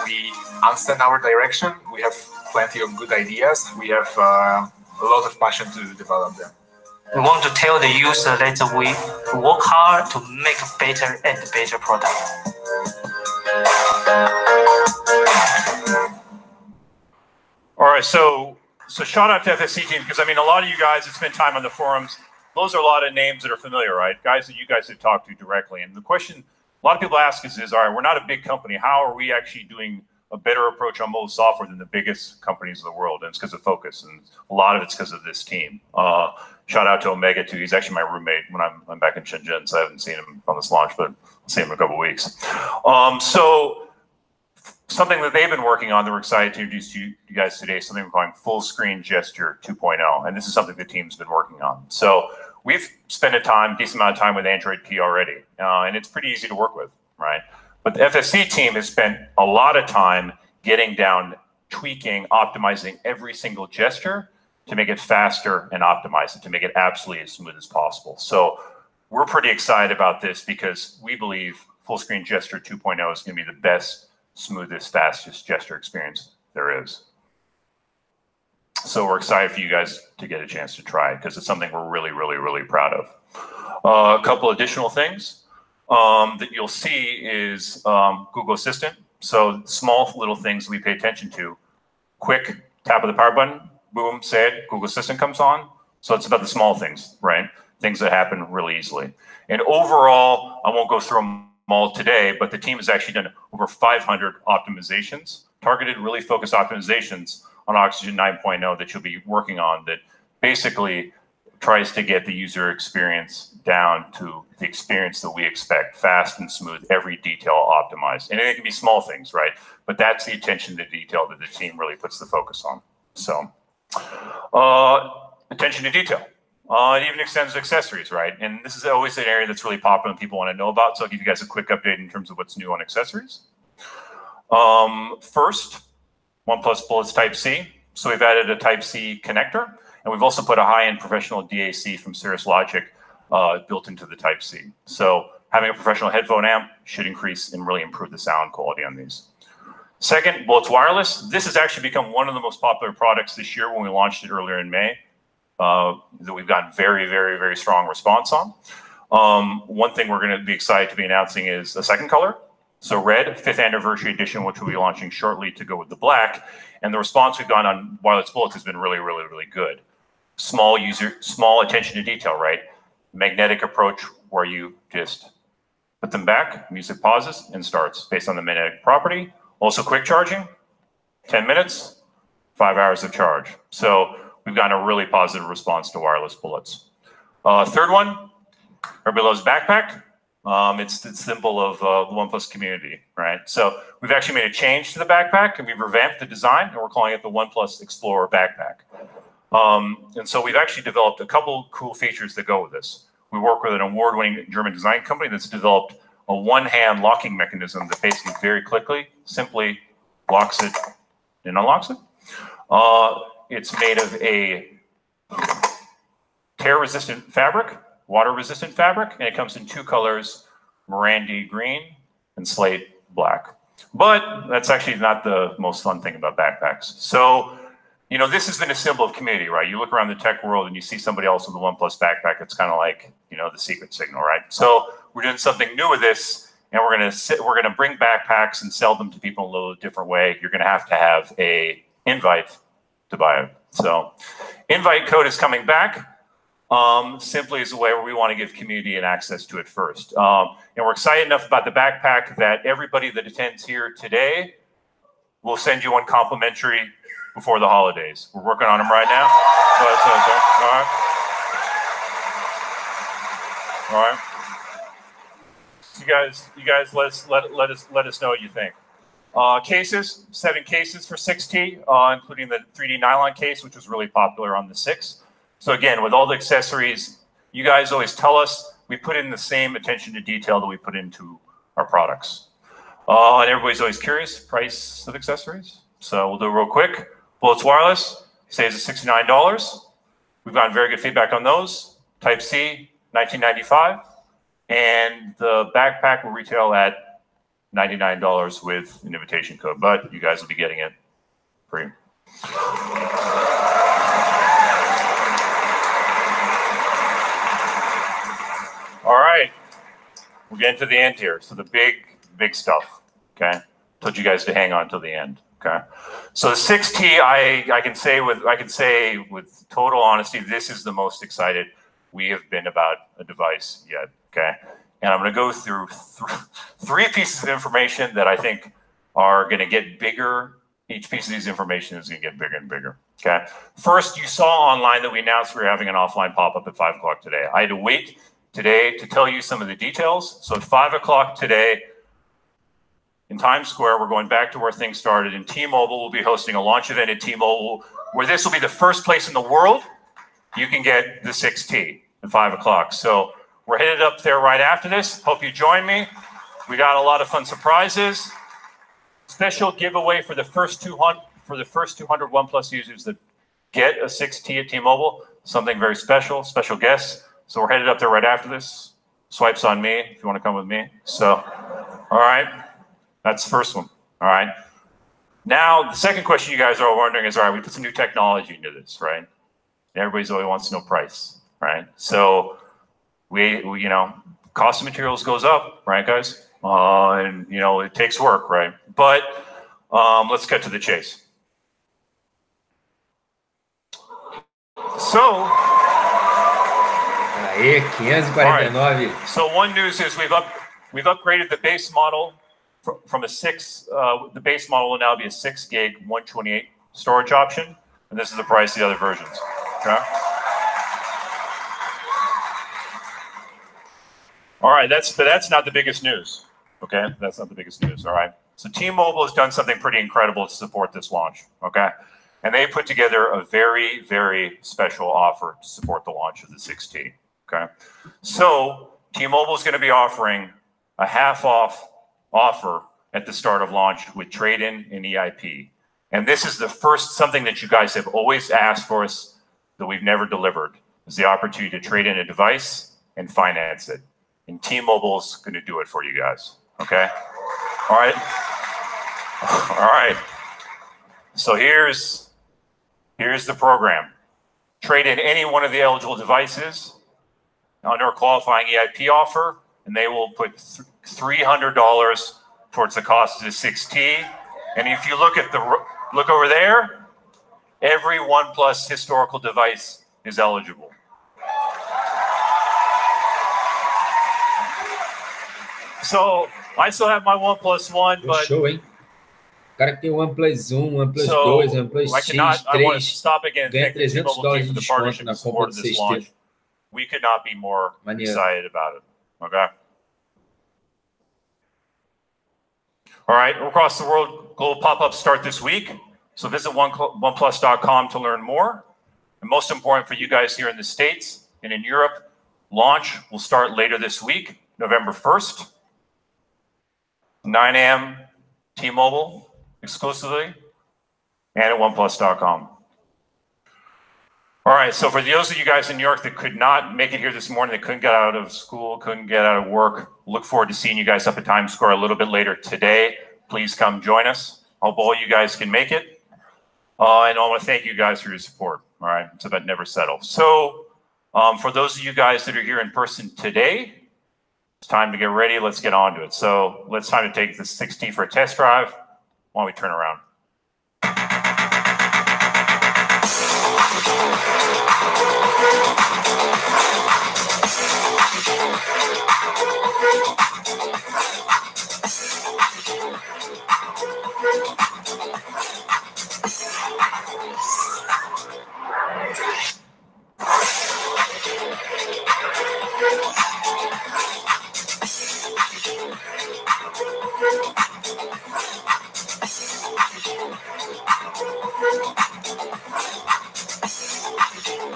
[SPEAKER 25] We understand our direction. We have plenty of good ideas. We have a lot of passion to develop them.
[SPEAKER 17] We want to tell the user that we work hard to make better and better product.
[SPEAKER 11] All right, so shout out to FSC team, because I mean, a lot of you guys that spend time on the forums, those are a lot of names that are familiar, right? Guys that you guys have talked to directly. And the question a lot of people ask is all right, we're not a big company. How are we actually doing a better approach on mobile software than the biggest companies in the world? And it's because of focus, and a lot of it's because of this team. Shout out to Omega too. He's actually my roommate when I'm back in Shenzhen, so I haven't seen him on this launch, but I'll see him in a couple of weeks. So something that they've been working on that we're excited to introduce to you guys today, something we're calling Full Screen Gesture 2.0, and this is something the team's been working on. So we've spent a decent amount of time with Android P already, and it's pretty easy to work with, right? But the FSC team has spent a lot of time getting down, tweaking, optimizing every single gesture to make it faster and optimize it, to make it absolutely as smooth as possible. So we're pretty excited about this because we believe Full Screen Gesture 2.0 is going to be the best, smoothest, fastest gesture experience there is. So we're excited for you guys to get a chance to try it because it's something we're really, really, really proud of. A couple additional things that you'll see is Google Assistant. So small little things we pay attention to. Quick tap of the power button, boom, say it, Google Assistant comes on. So it's about the small things, right? Things that happen really easily. And overall, I won't go through them all today, but the team has actually done over 500 optimizations, targeted, really focused optimizations on Oxygen 9.0 that you'll be working on that basically tries to get the user experience down to the experience that we expect, fast and smooth, every detail optimized. And it can be small things, right? But that's the attention to detail that the team really puts the focus on. So attention to detail. It even extends to accessories, right? And this is always an area that's really popular and people want to know about. So I'll give you guys a quick update in terms of what's new on accessories. First, OnePlus Bullets Type-C. So we've added a Type-C connector, and we've also put a high-end professional DAC from Cirrus Logic built into the Type-C. So having a professional headphone amp should increase and really improve the sound quality on these. Second, Bullets Wireless. This has actually become one of the most popular products this year when we launched it earlier in May. That we've gotten very, very, very strong response on. One thing we're going to be excited to be announcing is a second color. So red, 5th anniversary edition, which we'll be launching shortly to go with the black. And the response we've gotten on wireless bullets has been really, really, really good. Small attention to detail, right? Magnetic approach where you just put them back, music pauses and starts based on the magnetic property. Also quick charging, 10 minutes, 5 hours of charge. So we've gotten a really positive response to wireless bullets. Third one, everybody loves backpack. It's the symbol of the OnePlus community, right? So we've actually made a change to the backpack and we've revamped the design and we're calling it the OnePlus Explorer backpack. And so we've actually developed a couple cool features that go with this. We work with an award-winning German design company that's developed a one-hand locking mechanism that basically very quickly, simply locks it and unlocks it. It's made of a tear-resistant fabric, water-resistant fabric, and it comes in two colors, Mirandi green and slate black. But that's actually not the most fun thing about backpacks. So, you know, this has been a symbol of community, right? You look around the tech world and you see somebody else with a OnePlus backpack. It's kind of like, you know, the secret signal, right? So we're doing something new with this, and we're gonna bring backpacks and sell them to people in a little different way. You're gonna have a invite to buy it. So invite code is coming back. Simply as a way where we want to give community an access to it first. And we're excited enough about the backpack that everybody that attends here today will send you one complimentary before the holidays. We're working on them right now. All right. You guys, let us know what you think. Cases, 7 cases for 6T, including the 3D nylon case, which was really popular on the 6. So again, with all the accessories, you guys always tell us, we put in the same attention to detail that we put into our products. And everybody's always curious, price of accessories. So we'll do it real quick. Bullets Wireless, saves us $69. We've gotten very good feedback on those. Type-C, $19.95. And the backpack will retail at $99 with an invitation code, but you guys will be getting it free. All right, we're getting to the end here. So the big stuff, okay? Told you guys to hang on till the end, okay? So the 6T, I can say with total honesty, this is the most excited we have been about a device yet, okay? And I'm gonna go through three pieces of information that I think are gonna get bigger. Each piece of these information is gonna get bigger and bigger, okay? First, you saw online that we announced we were having an offline pop-up at 5 o'clock today. I had to wait today to tell you some of the details. So at 5 o'clock today in Times Square, we're going back to where things started. And T-Mobile will be hosting a launch event at T-Mobile, where this will be the first place in the world you can get the 6T at 5 o'clock. So we're headed up there right after this. Hope you join me. We got a lot of fun surprises. Special giveaway for the first 200 OnePlus users that get a 6T at T-Mobile. Something very special guests. So we're headed up there right after this. Swipes on me if you want to come with me. So, all right, that's the first one. All right. Now, the second question you guys are all wondering is, all right, we put some new technology into this, right? Everybody's always wants to know price, right? So we you know, cost of materials goes up, right, guys? And, you know, it takes work, right? But let's get to the chase. So, so one news is we've upgraded the base model from a 6. The base model will now be a 6 gig 128 storage option, and this is the price of the other versions. Okay. All right, but that's not the biggest news. Okay, that's not the biggest news. All right. So T-Mobile has done something pretty incredible to support this launch. Okay. And they put together a very, very special offer to support the launch of the 6T. Okay. So T-Mobile is going to be offering a half-off offer at the start of launch with trade-in and EIP. And this is the first something that you guys have always asked for us that we've never delivered, is the opportunity to trade in a device and finance it. And T-Mobile's going to do it for you guys. Okay. All right. All right. So here's the program. Trade in any one of the eligible devices under a qualifying EIP offer, and they will put $300 towards the cost of the 6T. And if you look over there, every OnePlus historical device is eligible. So I still have my OnePlus One, but
[SPEAKER 1] show, hein? O cara que tem OnePlus 1, OnePlus 2, OnePlus X, 3, ganha $300 de desconto na compra do 6T.
[SPEAKER 11] We could not be more excited about it. Okay. All right, across the world, global pop-ups start this week. So visit oneplus.com to learn more. And most important for you guys here in the States and in Europe, launch will start later this week, November 1st. 9 a.m. T-Mobile exclusively. and at oneplus.com. All right, so for those of you guys in New York that could not make it here this morning, that couldn't get out of school, couldn't get out of work, look forward to seeing you guys up at Times Square a little bit later today. Please come join us. Hope all you guys can make it. And I want to thank you guys for your support. All right, it's about never settle. So for those of you guys that are here in person today, it's time to get ready. Let's get on to it. So it's time to take the 6T for a test drive. Why don't we turn around?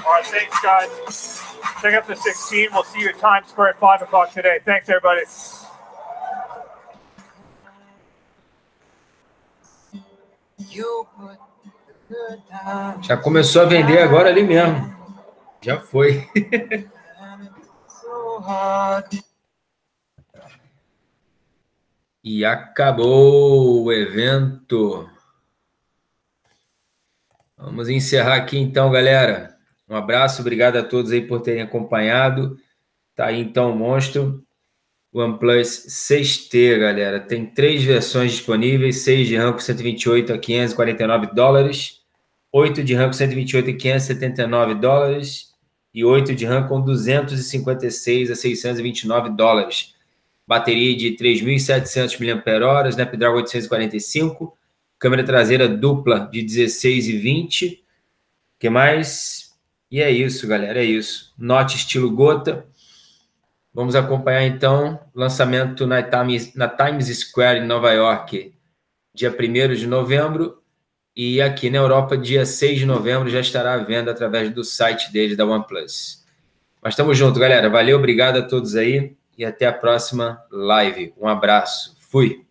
[SPEAKER 11] All right, thanks, guys. Check out the 16. We'll see you at Times Square at 5 o'clock today. Thanks, everybody.
[SPEAKER 1] Já começou a vender agora ali mesmo. Já foi. E acabou o evento. Vamos encerrar aqui então, galera. Um abraço, obrigado a todos aí por terem acompanhado. Tá aí então o monstro. OnePlus 6T, galera. Tem 3 versões disponíveis, 6 de RAM com 128 a $549, 8 de RAM com 128 a $579 e 8 de RAM com 256 a $629. Bateria de 3.700 mAh, Snapdragon 845, câmera traseira dupla de 16 e 20. O que mais? E é isso, galera, é isso. Note estilo gota. Vamos acompanhar, então, o lançamento na Times Square, em Nova York, dia 1º de novembro. E aqui na Europa, dia 6 de novembro, já estará à venda através do site deles, da OnePlus. Mas estamos juntos, galera. Valeu, obrigado a todos aí. E até a próxima live. Um abraço. Fui.